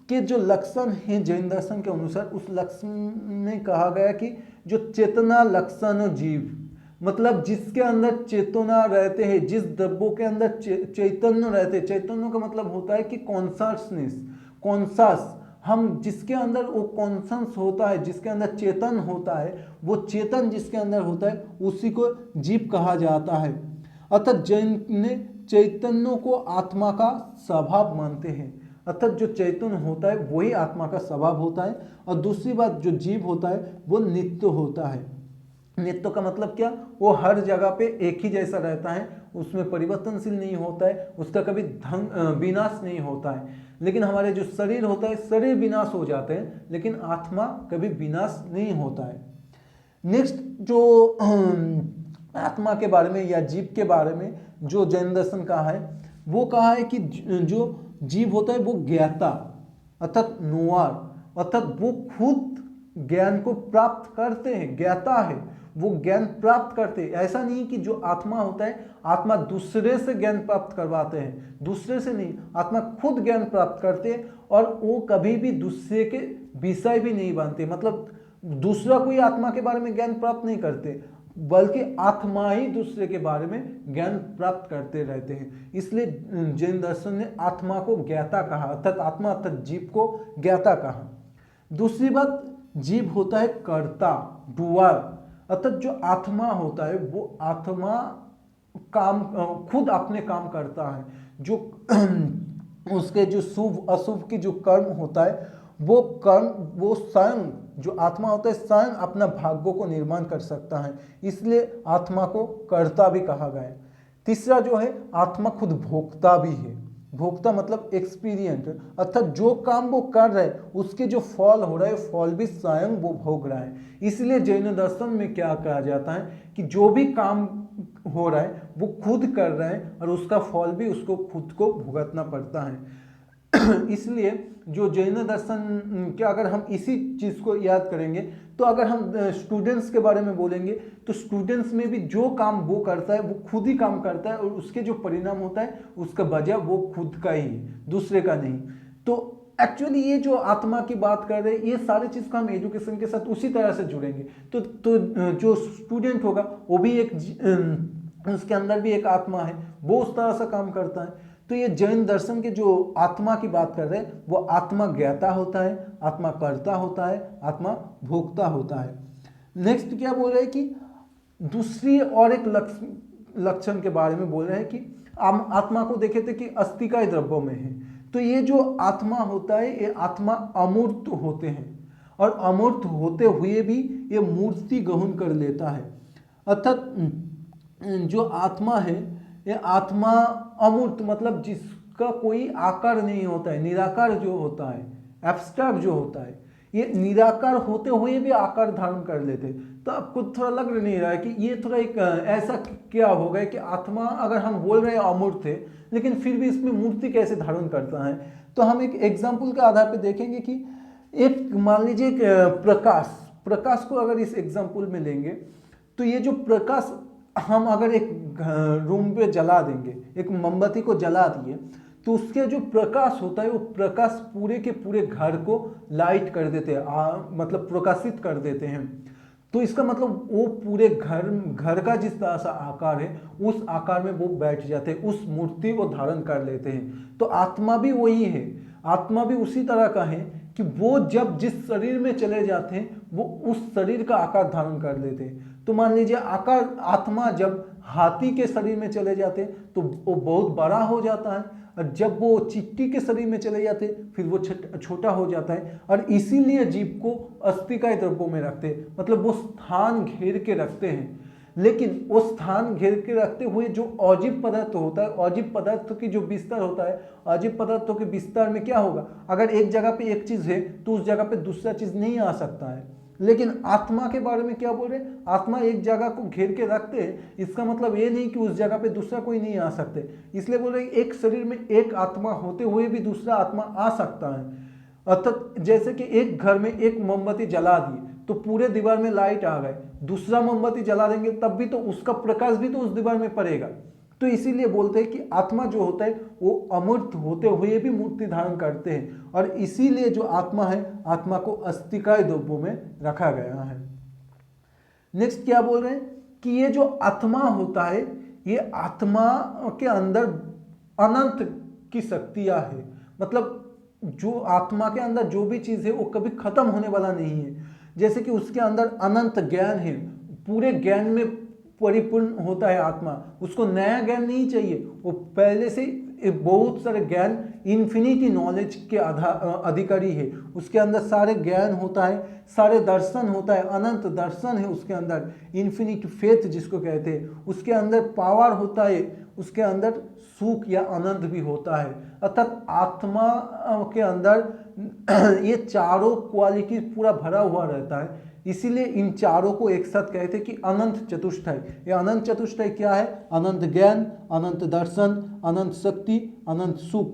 के जो लक्षण हैं जैन दर्शन के अनुसार, उस लक्षण में कहा गया कि जो चेतना लक्षण जीव, मतलब जिसके अंदर चेतना रहते हैं, जिस द्रव्यों के अंदर चैतन्य रहते हैं। चैतन्य का मतलब होता है कि कॉन्शसनेस, कॉन्शस, हम जिसके अंदर वो कॉन्शस होता है, जिसके अंदर चेतन होता है, वो चेतन जिसके अंदर होता है उसी को जीव कहा जाता है। अर्थात जैन ने चैतन्य को आत्मा का स्वभाव मानते हैं, अर्थात जो चैतन्य होता है वही आत्मा का स्वभाव होता है। और दूसरी बात, जो जीव होता है वो नित्य होता है। नित्य का मतलब क्या, वो हर जगह पे एक ही जैसा रहता है, उसमें परिवर्तनशील नहीं होता है, उसका कभी विनाश नहीं होता है। लेकिन हमारे जो शरीर होता है, शरीर विनाश हो जाते हैं, लेकिन आत्मा कभी विनाश नहीं होता है। नेक्स्ट जो आत्मा के बारे में या जीव के बारे में जो जैन दर्शन कहा है, वो कहा है कि जो जीव होता है वो ज्ञाता अर्थात नोआर, अर्थात वो खुद ज्ञान को प्राप्त करते हैं, ज्ञाता है, वो ज्ञान प्राप्त करते हैं। ऐसा नहीं कि जो आत्मा होता है, आत्मा दूसरे से ज्ञान प्राप्त करवाते हैं, दूसरे से नहीं, आत्मा खुद ज्ञान प्राप्त करते हैं और वो कभी भी दूसरे के विषय भी नहीं बनते, मतलब दूसरा कोई आत्मा के बारे में ज्ञान प्राप्त नहीं करते, बल्कि आत्मा ही दूसरे के बारे में ज्ञान प्राप्त करते रहते हैं। इसलिए जैन दर्शन ने आत्मा को ज्ञाता कहा, अर्थात आत्मा अर्थात जीव को ज्ञाता कहा। दूसरी बात, जीव होता है कर्ता, डूअर, अर्थात जो आत्मा होता है वो आत्मा काम खुद अपने काम करता है, जो उसके जो शुभ अशुभ की जो कर्म होता है वो कर्म वो स्वयं जो आत्मा होता है स्वयं अपना भाग्यों को निर्माण कर सकता है, इसलिए आत्मा को कर्ता भी कहा गया है। तीसरा जो है, आत्मा खुद भोक्ता भी है, भोक्ता मतलब एक्सपीरियंस, अर्थात जो काम वो कर रहे हैं उसके जो फल हो रहा है फल भी स्वयं वो भोग रहा है। इसलिए जैन दर्शन में क्या कहा जाता है कि जो भी काम हो रहा है वो खुद कर रहे हैं और उसका फल भी उसको खुद को भुगतना पड़ता है। इसलिए जो जैन दर्शन के अगर हम इसी चीज़ को याद करेंगे, तो अगर हम स्टूडेंट्स के बारे में बोलेंगे तो स्टूडेंट्स में भी जो काम वो करता है वो खुद ही काम करता है और उसके जो परिणाम होता है उसका वजह वो खुद का ही है, दूसरे का नहीं। तो एक्चुअली ये जो आत्मा की बात कर रहे हैं, ये सारी चीज़ को हम एजुकेशन के साथ उसी तरह से जुड़ेंगे। तो जो स्टूडेंट होगा वो भी एक उसके अंदर भी एक आत्मा है, वो उस तरह से काम करता है। तो ये जैन दर्शन के जो आत्मा की बात कर रहे हैं वो आत्मा ज्ञाता होता है, आत्मा कर्ता होता है, आत्मा भोक्ता होता है। नेक्स्ट क्या बोल रहे हैं कि दूसरी और एक लक्षण के बारे में बोल रहे हैं कि हम आत्मा को देखे थे कि अस्तिकाय द्रव्यों में है। तो ये जो आत्मा होता है ये आत्मा अमूर्त होते हैं और अमूर्त होते हुए भी ये मूर्ति ग्रहण कर लेता है, अर्थात जो आत्मा है ये आत्मा अमूर्त मतलब जिसका कोई आकार नहीं होता है, निराकार जो होता है, एब्स्ट्रैक्ट जो होता है, ये निराकार होते हुए भी आकार धारण कर लेते हैं। तो आपको थोड़ा लग नहीं रहा है कि ये थोड़ा एक ऐसा क्या होगा कि आत्मा अगर हम बोल रहे हैं अमूर्त है लेकिन फिर भी इसमें मूर्ति कैसे धारण करता है। तो हम एक एग्जाम्पल के आधार पर देखेंगे कि एक मान लीजिए एक प्रकाश को अगर इस एग्जाम्पल में लेंगे तो ये जो प्रकाश हम अगर एक रूम पे जला देंगे, एक मोमबत्ती को जला दिए तो उसके जो प्रकाश होता है वो प्रकाश पूरे के पूरे घर को लाइट कर देते हैं, मतलब प्रकाशित कर देते हैं। तो इसका मतलब वो पूरे घर का जिस तरह सा आकार है उस आकार में वो बैठ जाते हैं, उस मूर्ति को धारण कर लेते हैं। तो आत्मा भी वही है, आत्मा भी उसी तरह का है कि वो जब जिस शरीर में चले जाते हैं वो उस शरीर का आकार धारण कर लेते हैं। तो मान लीजिए आकार आत्मा जब हाथी के शरीर में चले जाते हैं तो वो बहुत बड़ा हो जाता है और जब वो चींटी के शरीर में चले जाते हैं फिर वो छोटा हो जाता है। और इसीलिए जीव को अस्तिकाय द्रव्यों में रखते हैं, मतलब वो स्थान घेर के रखते हैं। लेकिन वो स्थान घेर के रखते हुए जो अजीब पदार्थ होता है, अजीब पदार्थों की जो बिस्तर होता है, अजीब पदार्थों के बिस्तर में क्या होगा, अगर एक जगह पे एक चीज़ है तो उस जगह पे दूसरा चीज़ नहीं आ सकता है। लेकिन आत्मा के बारे में क्या बोल रहे हैं, आत्मा एक जगह को घेर के रखते हैं, इसका मतलब ये नहीं कि उस जगह पे दूसरा कोई नहीं आ सकते। इसलिए बोल रहे हैं एक शरीर में एक आत्मा होते हुए भी दूसरा आत्मा आ सकता है। अर्थात जैसे कि एक घर में एक मोमबत्ती जला दी तो पूरे दीवार में लाइट आ गए, दूसरा मोमबत्ती जला देंगे तब भी तो उसका प्रकाश भी तो उस दीवार में पड़ेगा। तो इसीलिए बोलते हैं कि आत्मा जो होता है वो अमूर्त होते हुए भी मूर्ति धारण करते हैं और इसीलिए जो आत्मा है आत्मा को अस्तिकाय द्रव्यों में रखा गया है। नेक्स्ट क्या बोल रहे हैं कि ये जो आत्मा होता है ये आत्मा के अंदर अनंत की शक्तियां है, मतलब जो आत्मा के अंदर जो भी चीज़ है वो कभी खत्म होने वाला नहीं है। जैसे कि उसके अंदर अनंत ज्ञान है, पूरे ज्ञान में परिपूर्ण होता है आत्मा, उसको नया ज्ञान नहीं चाहिए, वो पहले से बहुत सारे ज्ञान, इन्फिनिटी नॉलेज के अधिकारी है, उसके अंदर सारे ज्ञान होता है, सारे दर्शन होता है, अनंत दर्शन है उसके अंदर, इन्फिनिट फेथ जिसको कहते हैं, उसके अंदर पावर होता है, उसके अंदर सुख या आनंद भी होता है। अर्थात आत्मा के अंदर ये चारों क्वालिटी पूरा भरा हुआ रहता है, इसीलिए इन चारों को एक साथ कहते हैं कि अनंत चतुष्टय। ये अनंत चतुष्टय क्या है? अनंत ज्ञान, अनंत दर्शन, अनंत शक्ति, अनंत सुख।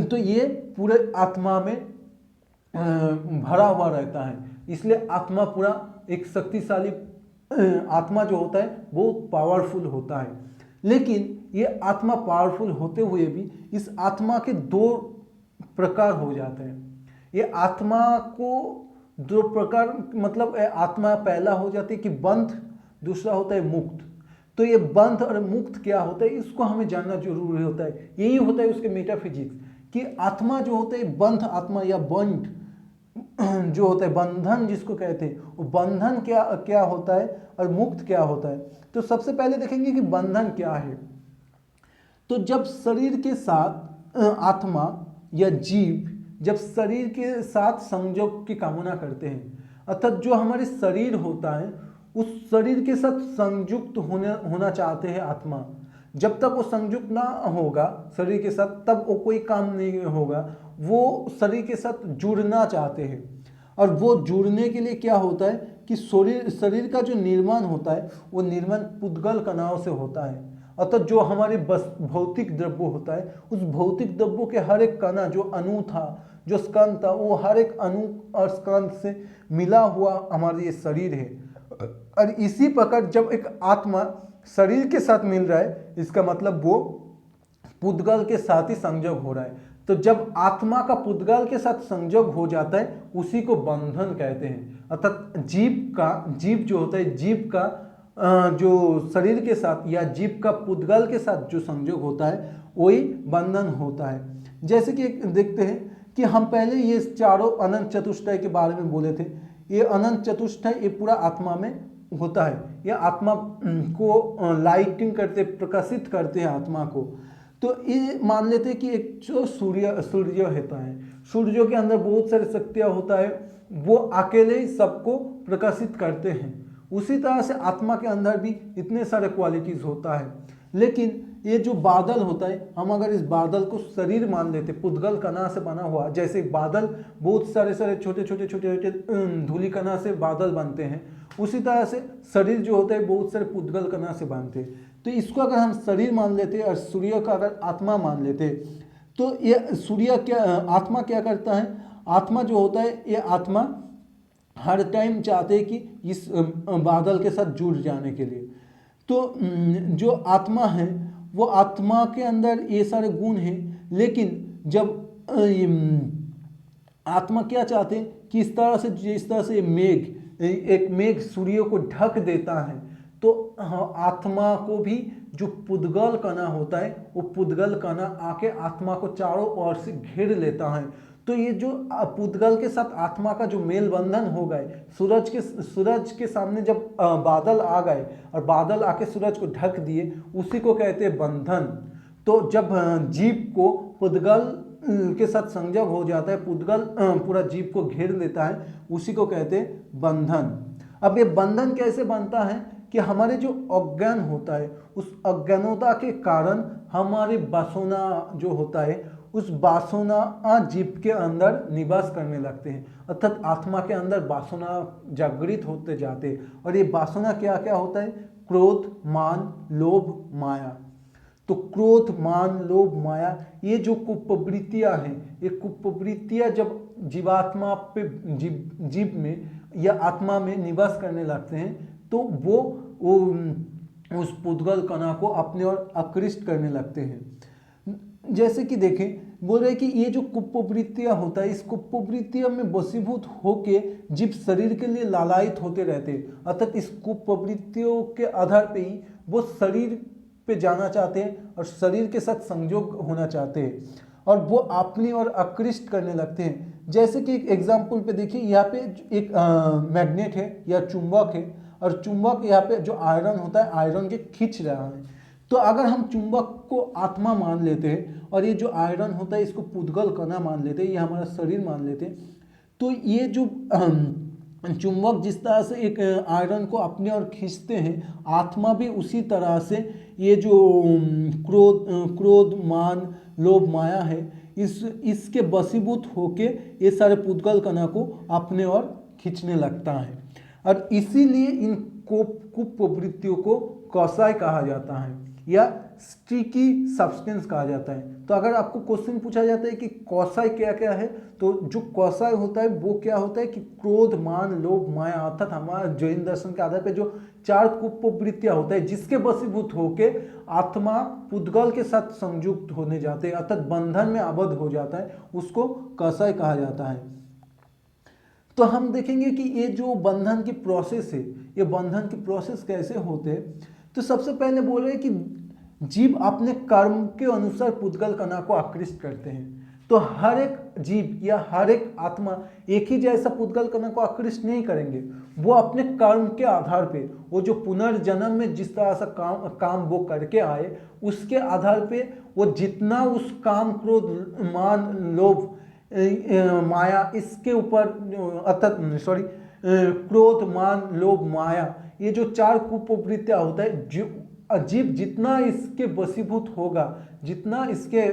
तो ये पूरे आत्मा में भरा हुआ रहता है, इसलिए आत्मा पूरा एक शक्तिशाली आत्मा जो होता है बहुत पावरफुल होता है। लेकिन ये आत्मा पावरफुल होते हुए भी इस आत्मा के दो प्रकार हो जाते हैं। ये आत्मा को दो प्रकार, मतलब आत्मा पहला हो जाती है कि बंध, दूसरा होता है मुक्त। तो ये बंध और मुक्त क्या होता है, इसको हमें जानना जरूरी होता है। यही होता है उसके मेटाफिजिक्स कि आत्मा जो होता है बंध आत्मा या बंध जो होता है, बंधन जिसको कहते हैं, वो बंधन क्या होता है और मुक्त क्या होता है। तो सबसे पहले देखेंगे कि बंधन क्या है। तो जब शरीर के साथ आत्मा या जीव जब शरीर के साथ संयोग की कामना करते हैं, अर्थात जो हमारे शरीर होता है उस शरीर के साथ संयुक्त होना चाहते हैं आत्मा। जब तक वो संयुक्त ना होगा शरीर के साथ, तब वो कोई काम नहीं होगा। वो शरीर के साथ जुड़ना चाहते हैं, और वो जुड़ने के लिए क्या होता है कि शरीर का जो निर्माण होता है वो निर्माण पुद्गल कणाओं से होता है। अतः जो हमारे भौतिक द्रव्य होता है, उस भौतिक द्रव्यों के हर एक कणा जो अणु था, जो स्कंद था, वो हर एक अणु और स्कंद से मिला हुआ हमारा ये शरीर है। और इसी प्रकार जब एक आत्मा शरीर के साथ मिल रहा है, इसका मतलब वो पुद्गल के साथ ही संयोग हो रहा है। तो जब आत्मा का पुद्गल के साथ संयोग हो जाता है, उसी को बंधन कहते हैं। अर्थात जीव जो होता है, जीव का जो शरीर के साथ या जीव का पुद्गल के साथ जो संयोग होता है, वही बंधन होता है। जैसे कि देखते हैं कि हम पहले ये चारों अनंत चतुष्टय के बारे में बोले थे। ये अनंत चतुष्टय ये पूरा आत्मा में होता है। ये आत्मा को लाइटिंग करते, प्रकाशित करते हैं आत्मा को। तो ये मान लेते हैं कि एक जो सूर्य होता है, सूर्यों के अंदर बहुत सारी शक्तियाँ होता है, वो अकेले ही सबको प्रकाशित करते हैं। उसी तरह से आत्मा के अंदर भी इतने सारे क्वालिटीज़ होता है। लेकिन ये जो बादल होता है, हम अगर इस बादल को शरीर मान लेते, पुद्गल कणा से बना हुआ, जैसे बादल बहुत सारे छोटे धूलि कणा से बादल बनते हैं, उसी तरह से शरीर जो होता है बहुत सारे पुद्गल कणा से बनते हैं। तो इसको अगर हम शरीर मान लेते और सूर्य का अगर आत्मा मान लेते, तो ये आत्मा क्या करता है? आत्मा जो होता है, ये आत्मा हर टाइम चाहते हैं कि इस बादल के साथ जुड़ जाने के लिए। तो जो आत्मा है, वो आत्मा के अंदर ये सारे गुण हैं। लेकिन जब आत्मा क्या चाहते हैं कि जिस तरह से एक मेघ सूर्य को ढक देता है, तो आत्मा को भी जो पुद्गल कणा होता है, वो पुद्गल कणा आके आत्मा को चारों ओर से घेर लेता है। तो ये जो पुद्गल के साथ आत्मा का जो मेल बंधन हो गए, सूरज के सामने जब बादल आ गए और बादल आके सूरज को ढक दिए, उसी को कहते हैं बंधन। तो जब जीव को पुद्गल के साथ संयोग हो जाता है, पुद्गल पूरा जीव को घेर लेता है, उसी को कहते हैं बंधन। अब ये बंधन कैसे बनता है कि हमारे जो अज्ञान होता है, उस अज्ञानता के कारण हमारे वासना जो होता है, उस वासना जीव के अंदर निवास करने लगते हैं। अर्थात आत्मा के अंदर वासना जागृत होते जाते हैं। और ये वासना क्या क्या होता है? क्रोध, मान, लोभ, माया। तो क्रोध, मान, लोभ, माया, ये जो कुप्रवृत्तियाँ हैं, ये कुप्रवृत्तियाँ जब जीवात्मा पे जीव में या आत्मा में निवास करने लगते हैं, तो वो उस पुद्गल कणा को अपने ओर आकृष्ट करने लगते हैं। जैसे कि देखें, बोल रहे कि ये जो कुप्रवृत्तियाँ होता है, इस कुप्रवृत्तियों में वशीभूत होके जीव शरीर के लिए लालायित होते रहते हैं। अर्थात इस कुप्रवृत्तियों के आधार पे ही वो शरीर पे जाना चाहते हैं और शरीर के साथ संयोग होना चाहते हैं, और वो अपनी ओर आकृष्ट करने लगते हैं। जैसे कि एक एग्जाम्पल पे देखिए, यहाँ पे एक मैग्नेट है या चुंबक है, और चुंबक यहाँ पे जो आयरन होता है आयरन के खींच रहा है। तो अगर हम चुंबक को आत्मा मान लेते हैं और ये जो आयरन होता है इसको पुद्गल कणा मान लेते हैं, ये हमारा शरीर मान लेते हैं, तो ये जो चुंबक जिस तरह से एक आयरन को अपने ओर खींचते हैं, आत्मा भी उसी तरह से ये जो क्रोध मान लोभ माया है इसके वशीभूत होके ये सारे पुद्गल कणा को अपने ओर खींचने लगता है। और इसीलिए इन कुप्रवृत्तियों को कौसाय कहा जाता है या स्टिकी सब्सटेंस कहा जाता है। तो अगर आपको क्वेश्चन पूछा जाता है कि कौसाय क्या क्या है, तो जो कौसाय होता है वो क्या होता है कि क्रोध मान लोभ माया, अर्थात हमारा जैन दर्शन के आधार पर जो 4 कुप्रवृत्तियां होता है जिसके वशीभूत होके आत्मा पुद्गल के साथ संयुक्त होने जाते हैं, अर्थात बंधन में आबद्ध हो जाता है, उसको कौसाय कहा जाता है। तो हम देखेंगे कि ये जो बंधन की प्रोसेस है, ये बंधन की प्रोसेस कैसे होते हैं। तो सबसे पहले बोल रहे हैं कि जीव अपने कर्म के अनुसार पुद्गल कणा को आकृष्ट करते हैं। तो हर एक जीव या हर एक आत्मा एक ही जैसा पुद्गल कणा को आकृष्ट नहीं करेंगे, वो अपने कर्म के आधार पे, वो जो पुनर्जन्म में जिस तरह से काम वो करके आए उसके आधार पे वो जितना उस काम क्रोध मान लोभ माया इसके ऊपर अर्थात क्रोध मान लोभ माया, ये जो 4 कुप्रवृत्तियां होता है, जो जीव जितना इसके वशीभूत होगा, जितना इसके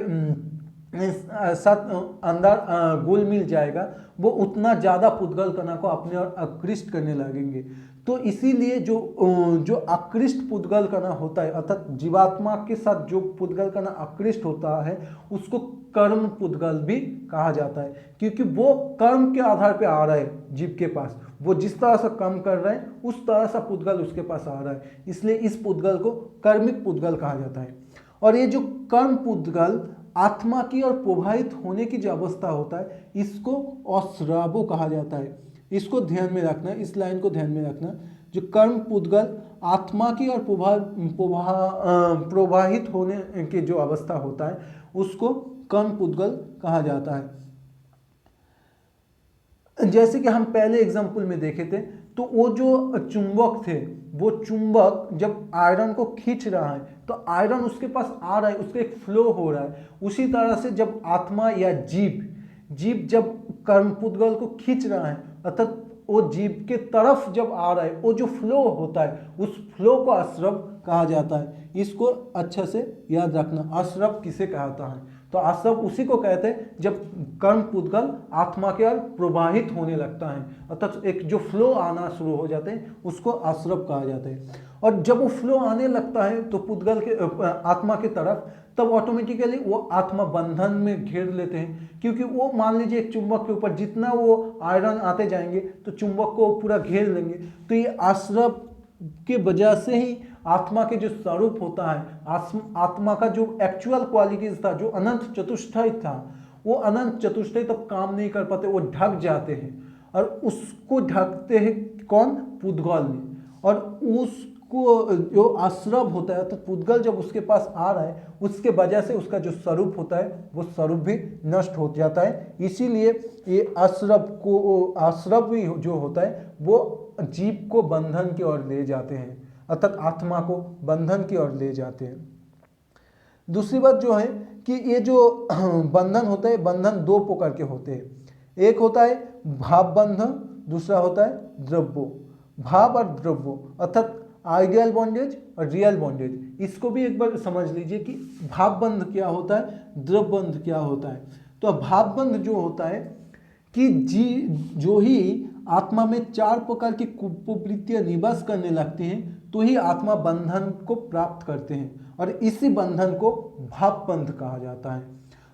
साथ अंदर घुल मिल जाएगा, वो उतना ज़्यादा पुद्गल कणा को अपने ओर आकृष्ट करने लगेंगे। तो इसीलिए जो आकृष्ट पुद्गल कणा होता है, अर्थात जीवात्मा के साथ जो पुद्गल कणा आकृष्ट होता है उसको कर्म पुद्गल भी कहा जाता है, क्योंकि वो कर्म के आधार पे आ रहा है जीव के पास, वो जिस तरह से कर्म कर रहा है उस तरह सा पुद्गल उसके पास आ रहा है, इसलिए इस पुद्गल को कर्मिक पुद्गल कहा जाता है। और ये जो कर्म पुद्गल आत्मा की और प्रवाहित होने की जो अवस्था होता है इसको अश्रावो कहा जाता है। इसको ध्यान में रखना, इस लाइन को ध्यान में रखना, जो कर्म पुद्गल आत्मा की और प्रवाहित होने की जो अवस्था होता है उसको कर्म पुद्गल कहा जाता है। जैसे कि हम पहले एग्जाम्पल में देखे थे, तो वो जो चुंबक थे, वो चुंबक जब आयरन को खींच रहा है तो आयरन उसके पास आ रहा है, उसका एक फ्लो हो रहा है। उसी तरह से जब आत्मा या जीव जब कर्म पुद्गल को खींच रहा है, अर्थात वो जीव के तरफ जब आ रहा है, वो जो फ्लो होता है उस फ्लो को आश्रव कहा जाता है। इसको अच्छा से याद रखना, आश्रव किसे कहता है, तो आश्रव उसी को कहते हैं जब कर्म पुद्गल आत्मा के ओर प्रवाहित होने लगता है, अर्थात एक जो फ्लो आना शुरू हो जाते हैं उसको आश्रव कहा जाता है। और जब वो फ्लो आने लगता है तो पुद्गल के आत्मा के तरफ, तब ऑटोमेटिकली वो आत्मा बंधन में घेर लेते हैं, क्योंकि वो मान लीजिए एक चुंबक के ऊपर जितना वो आयरन आते जाएंगे तो चुंबक को पूरा घेर लेंगे। तो ये आश्रव के वजह से ही आत्मा के जो स्वरूप होता है, आत्मा का जो एक्चुअल क्वालिटीज था, जो अनंत चतुष्टय था, वो अनंत चतुष्टय तब काम नहीं कर पाते, वो ढक जाते हैं। और उसको ढकते हैं कौन? पुद्गल ने। और उसको जो आश्रव होता है तो पुद्गल जब उसके पास आ रहा है उसके वजह से उसका जो स्वरूप होता है वो स्वरूप भी नष्ट हो जाता है। इसीलिए ये आश्रव भी जो होता है वो जीव को बंधन की ओर ले जाते हैं, अर्थात आत्मा को बंधन की ओर ले जाते हैं। दूसरी बात जो है कि ये जो बंधन होता है, बंधन 2 प्रकार के होते हैं। एक होता है भाव बंधन, दूसरा होता है द्रव्यो। भाव और द्रव्यो अर्थात आइडियल बॉन्डेज और रियल बॉन्डेज, इसको भी एक बार समझ लीजिए कि भाव बंध क्या होता है, द्रव्य बंध क्या होता है। तो भाव बंध जो होता है कि जो ही आत्मा में 4 प्रकार की कुप्रवृत्तियां निवास करने लगती हैं तो ही आत्मा बंधन को प्राप्त करते हैं, और इसी बंधन को भाव बंध कहा जाता है।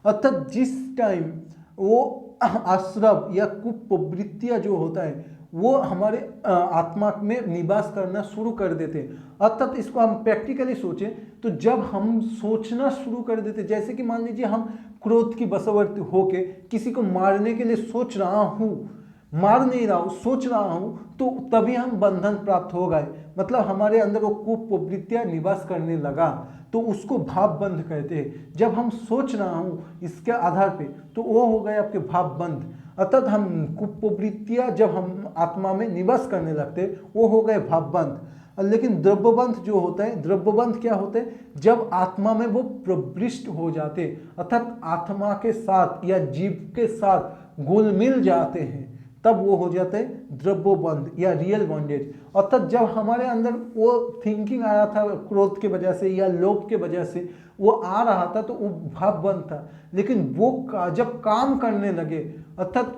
अर्थात जिस टाइम वो आश्रव या कुप्रवृत्तियां जो होता है वो हमारे आत्मा में निवास करना शुरू कर देते हैं। अर्थात इसको हम प्रैक्टिकली सोचें तो जब हम सोचना शुरू कर देते, जैसे कि मान लीजिए हम क्रोध की वशवर्ती होके किसी को मारने के लिए सोच रहा हूँ, मार नहीं रहा हूँ, सोच रहा हूँ, तो तभी हम बंधन प्राप्त हो गए। मतलब हमारे अंदर वो कुप्रवृत्तियाँ निवास करने लगा, तो उसको भाव बंध कहते हैं। जब हम सोच रहा हूँ इसके आधार पे, तो वो हो गए आपके भाव बंध। अर्थात हम कुप्रवृत्तियाँ जब हम आत्मा में निवास करने लगते, वो हो गए भाव बंध। लेकिन द्रव्यबंध जो होता है, द्रव्यबंध क्या होता है, जब आत्मा में वो प्रविष्ट हो जाते, अर्थात आत्मा के साथ या जीव के साथ घुल मिल जाते हैं, तब वो हो जाता है द्रव्यबंध या रियल बॉन्डेज। अर्थात जब हमारे अंदर वो थिंकिंग आया था क्रोध के वजह से या लोभ के वजह से वो आ रहा था, तो वो भाव बंध था। लेकिन वो जब काम करने लगे, अर्थात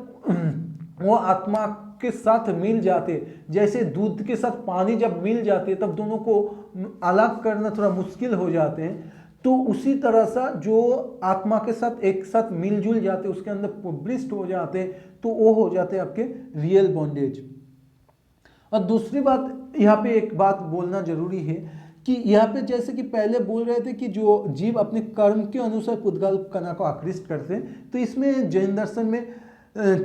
वो आत्मा के साथ मिल जाते, जैसे दूध के साथ पानी जब मिल जाते तब दोनों को अलग करना थोड़ा मुश्किल हो जाते हैं, तो उसी तरह सा जो आत्मा के साथ एक साथ मिलजुल जाते, उसके अंदर प्रविष्ट हो जाते, तो वो हो जाते आपके रियल बॉन्डेज। और दूसरी बात यहाँ पे एक बात बोलना जरूरी है कि यहाँ पे जैसे कि पहले बोल रहे थे कि जो जीव अपने कर्म के अनुसार पुद्गल कणा को आकृष्ट करते हैं, तो इसमें जैन दर्शन में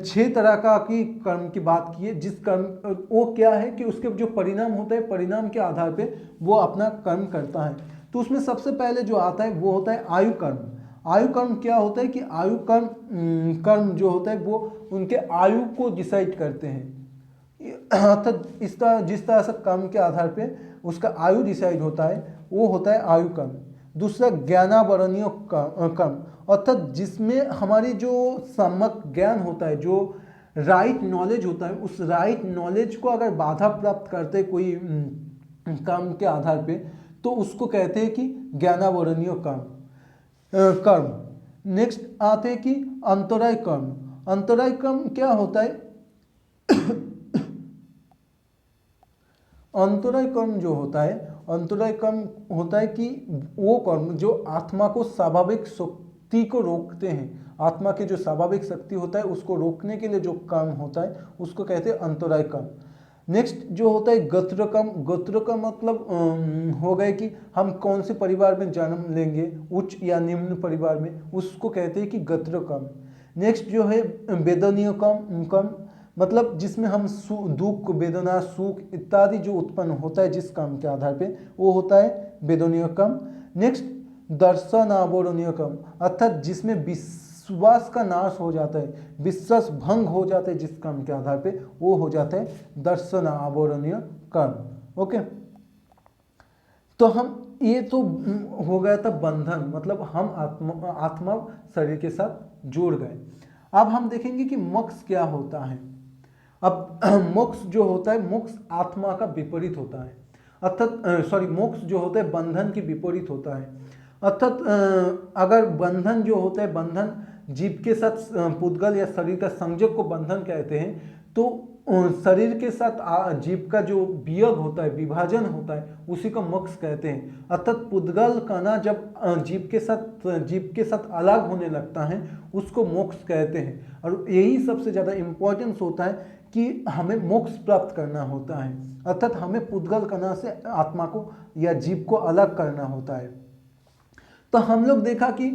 6 तरह का की कर्म की बात की है। जिस कर्म वो क्या है कि उसके जो परिणाम होता है, परिणाम के आधार पे वो अपना कर्म करता है। तो उसमें सबसे पहले जो आता है वो होता है आयु कर्म। आयु कर्म क्या होता है कि आयु कर्म जो होता है वो उनके आयु को डिसाइड करते हैं। अर्थात जिस तरह से कर्म के आधार पे उसका आयु डिसाइड होता है, वो होता है आयु कर्म। दूसरा ज्ञानावरणीय कर्म, अर्थात जिसमें हमारी जो सम्यक ज्ञान होता है, जो राइट नॉलेज होता है, उस राइट नॉलेज को अगर बाधा प्राप्त करते कोई कर्म के आधार पे, तो उसको कहते हैं कि ज्ञानावरणीय कर्म। नेक्स्ट आते हैं कि अंतराय कर्म। अंतराय कर्म क्या होता है? अंतराय कर्म जो होता है, अंतराय कर्म होता है कि वो कर्म जो आत्मा को स्वाभाविक शक्ति को रोकते हैं, आत्मा की जो स्वाभाविक शक्ति होता है उसको रोकने के लिए जो कर्म होता है उसको कहते हैं अंतराय कर्म। नेक्स्ट जो होता है गोत्र कर्म। गोत्र का मतलब हो गए कि हम कौन से परिवार में जन्म लेंगे, उच्च या निम्न परिवार में, उसको कहते हैं कि गोत्र कर्म। नेक्स्ट जो है वेदनीय कर्म, मतलब जिसमें हम दुख, वेदना, सुख इत्यादि जो उत्पन्न होता है जिस कर्म के आधार पे, वो होता है वेदनीय कर्म। नेक्स्ट दर्शन आवरणीय कर्म, अर्थात जिसमें विश्वास का नाश हो जाता है, विश्वास भंग हो जाता है जिस कर्म के आधार पे, वो हो जाता है दर्शन आवरणीय कर्म। ओके, तो हम ये तो हो गया था बंधन, मतलब हम आत्मा शरीर के साथ जुड़ गए। अब हम देखेंगे कि मोक्ष क्या होता है। अब मोक्ष जो होता है, मोक्ष आत्मा का विपरीत होता है, अर्थात मोक्ष जो होता है बंधन के विपरीत होता है। अर्थात अगर बंधन जो होता है, बंधन जीव के साथ पुद्गल या शरीर का संयोग को बंधन कहते हैं, तो शरीर के साथ जीव का जो वियोग होता है, विभाजन होता है, उसी को मोक्ष कहते हैं। अर्थात पुद्गल कणा जब जीव के साथ अलग होने लगता है, उसको मोक्ष कहते हैं। और यही सबसे ज़्यादा इम्पोर्टेंस होता है कि हमें मोक्ष प्राप्त करना होता है, अर्थात हमें पुद्गल कणा से आत्मा को या जीव को अलग करना होता है। तो हम लोग देखा कि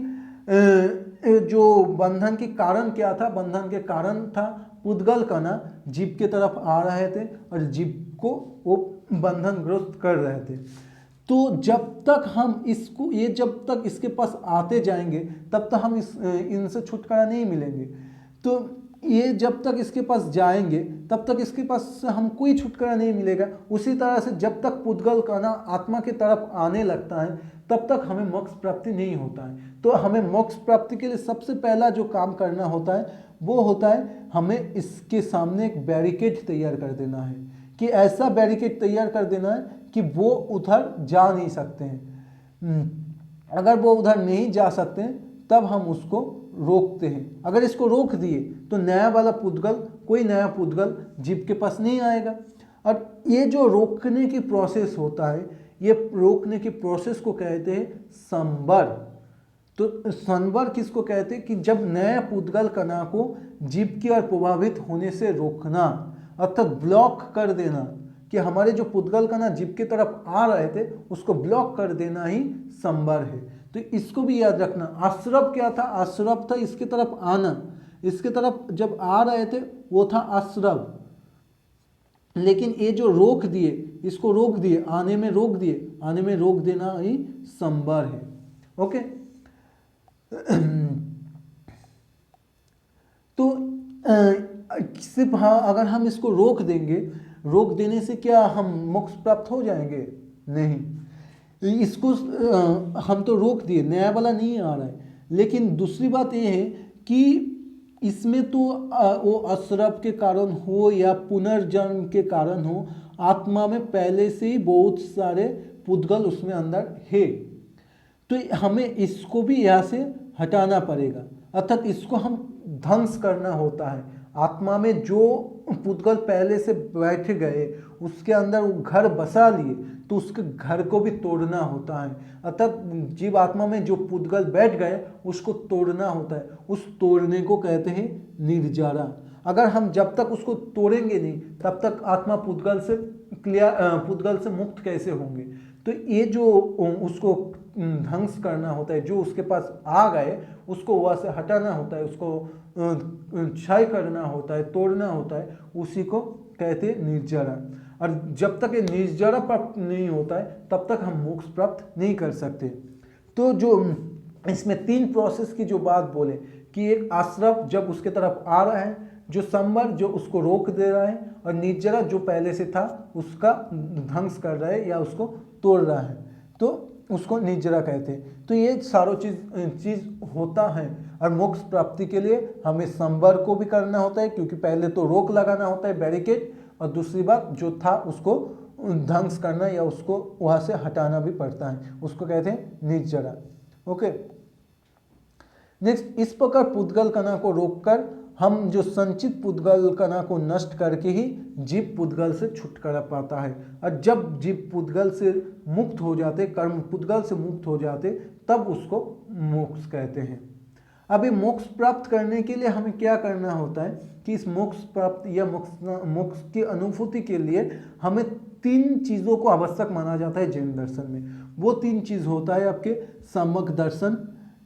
जो बंधन के कारण क्या था, बंधन के कारण था पुद्गल कणा जीव के तरफ आ रहे थे और जीव को वो बंधनग्रस्त कर रहे थे। तो जब तक हम इसको जब तक इसके पास आते जाएंगे तब तक हम इनसे छुटकारा नहीं मिलेंगे। तो ये जब तक इसके पास जाएंगे तब तक इसके पास से हम कोई छुटकारा नहीं मिलेगा। उसी तरह से जब तक पुद्गल कणा आत्मा की तरफ आने लगता है तब तक हमें मोक्ष प्राप्ति नहीं होता है। तो हमें मोक्ष प्राप्ति के लिए सबसे पहला जो काम करना होता है वो होता है हमें इसके सामने एक बैरिकेड तैयार कर देना है, कि ऐसा बैरिकेड तैयार कर देना है कि वो उधर जा नहीं सकते हैं। अगर वो उधर नहीं जा सकते हैं तब हम उसको रोकते हैं। अगर इसको रोक दिए तो नया वाला पुद्गल, कोई नया पुद्गल जीव के पास नहीं आएगा। और ये जो रोकने की प्रोसेस होता है, ये रोकने की प्रोसेस को कहते हैं संवर। तो संवर किसको कहते हैं कि जब नया पुद्गल कणा को जीव की ओर प्रभावित होने से रोकना, अर्थात ब्लॉक कर देना, कि हमारे जो पुद्गल कणा जीव की तरफ आ रहे थे उसको ब्लॉक कर देना ही संवर है। तो इसको भी याद रखना। आश्रव क्या था? आश्रव था इसकी तरफ आना, इसके तरफ जब आ रहे थे वो था अशरफ, लेकिन ये जो रोक दिए, इसको रोक दिए, आने में रोक दिए, आने में रोक देना ही संबर है। ओके तो सिर्फ हाँ अगर हम इसको रोक देंगे, रोक देने से क्या हम मोक्ष प्राप्त हो जाएंगे? नहीं, इसको हम तो रोक दिए, नया वाला नहीं आ रहा है। लेकिन दूसरी बात ये है कि इसमें तो वो अशरफ के कारण हो या पुनर्जन्म के कारण हो, आत्मा में पहले से ही बहुत सारे पुद्गल उसमें अंदर है, तो हमें इसको भी यहाँ से हटाना पड़ेगा, अर्थात इसको हम ध्वंस करना होता है। आत्मा में जो पुद्गल पहले से बैठ गए, उसके अंदर वो घर बसा लिए, तो उसके घर को भी तोड़ना होता है। अर्थात जीव आत्मा में जो पुद्गल बैठ गए उसको तोड़ना होता है, उस तोड़ने को कहते हैं निर्जरा। अगर हम जब तक उसको तोड़ेंगे नहीं तब तक आत्मा पुद्गल से मुक्त कैसे होंगे? तो ये जो उसको ध्वंस करना होता है, जो उसके पास आ गए उसको वहाँ से हटाना होता है, उसको क्षय करना होता है, तोड़ना होता है, उसी को कहते हैं निर्जरा। और जब तक ये निर्जरा प्राप्त नहीं होता है तब तक हम मोक्ष प्राप्त नहीं कर सकते। तो जो इसमें 3 प्रोसेस की जो बात बोले कि एक अशरफ जब उसके तरफ आ रहा है, जो संबर जो उसको रोक दे रहा है, और निर्जरा जो पहले से था उसका ध्वंस कर रहा है या उसको तोड़ रहा है, तो उसको निर्जरा कहते हैं। तो ये सारों चीज़ होता है। और मोक्ष प्राप्ति के लिए हमें संबर को भी करना होता है, क्योंकि पहले तो रोक लगाना होता है, बैरिकेड, और दूसरी बात जो था उसको ध्वंस करना या उसको वहाँ से हटाना भी पड़ता है, उसको कहते हैं निर्जरा। ओके, नेक्स्ट, इस प्रकार पुद्गल कणा को रोककर हम जो संचित पुद्गल कणा को नष्ट करके ही जीव पुद्गल से छुटकारा पाता है। और जब जीव पुद्गल से मुक्त हो जाते, कर्म पुद्गल से मुक्त हो जाते, तब उसको मोक्ष कहते हैं। अभी मोक्ष प्राप्त करने के लिए हमें क्या करना होता है कि इस मोक्ष प्राप्त या मोक्ष की अनुभूति के लिए हमें 3 चीज़ों को आवश्यक माना जाता है जैन दर्शन में। वो 3 चीज़ होता है आपके सम्यक दर्शन,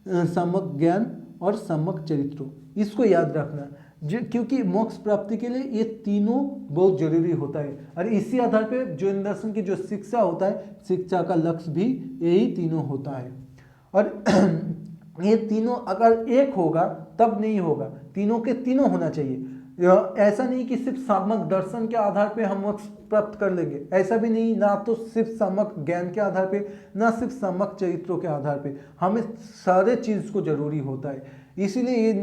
सम्यक ज्ञान और सम्यक चरित्र। इसको याद रखना, क्योंकि मोक्ष प्राप्ति के लिए ये तीनों बहुत जरूरी होता है। और इसी आधार पे जैन दर्शन की जो शिक्षा होता है, शिक्षा का लक्ष्य भी यही तीनों होता है। और ये तीनों अगर एक होगा तब नहीं होगा, तीनों के तीनों होना चाहिए। ऐसा नहीं कि सिर्फ सम्यक दर्शन के आधार पे हम मोक्ष प्राप्त कर लेंगे, ऐसा भी नहीं, ना तो सिर्फ सम्यक ज्ञान के आधार पे, ना सिर्फ सम्यक चरित्रों के आधार पे, हमें सारे चीज़ को जरूरी होता है। इसीलिए ये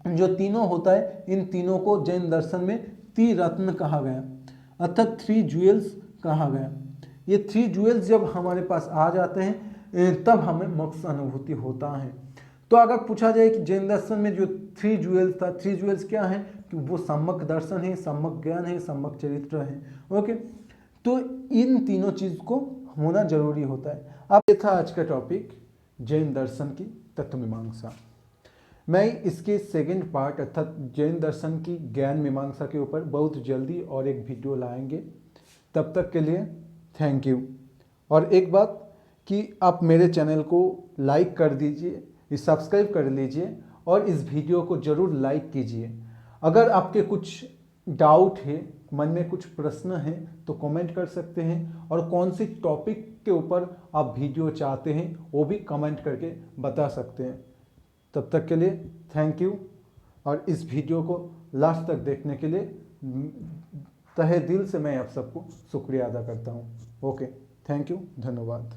जो तीनों होता है, इन तीनों को जैन दर्शन में त्रिरत्न कहा गया, अर्थात 3 ज्वेल्स कहा गया। ये 3 ज्वेल्स जब हमारे पास आ जाते हैं तब हमें मोक्ष अनुभूति होता है। तो अगर पूछा जाए कि जैन दर्शन में जो 3 ज्वेल्स था, 3 ज्वेल्स क्या है, कि वो सम्यक दर्शन है, सम्यक ज्ञान है, सम्यक चरित्र है। ओके, तो इन तीनों चीज़ को होना जरूरी होता है। अब ये था आज का टॉपिक, जैन दर्शन की तत्व मीमांसा। मैं इसके सेकंड पार्ट अर्थात जैन दर्शन की ज्ञान मीमांसा के ऊपर बहुत जल्दी और एक वीडियो लाएंगे। तब तक के लिए थैंक यू। और एक बात कि आप मेरे चैनल को लाइक कर दीजिए, सब्सक्राइब कर लीजिए और इस वीडियो को ज़रूर लाइक कीजिए। अगर आपके कुछ डाउट है, मन में कुछ प्रश्न है, तो कमेंट कर सकते हैं, और कौन सी टॉपिक के ऊपर आप वीडियो चाहते हैं वो भी कमेंट करके बता सकते हैं। तब तक के लिए थैंक यू, और इस वीडियो को लास्ट तक देखने के लिए तहे दिल से मैं आप सबको शुक्रिया अदा करता हूँ। ओके, थैंक यू, धन्यवाद।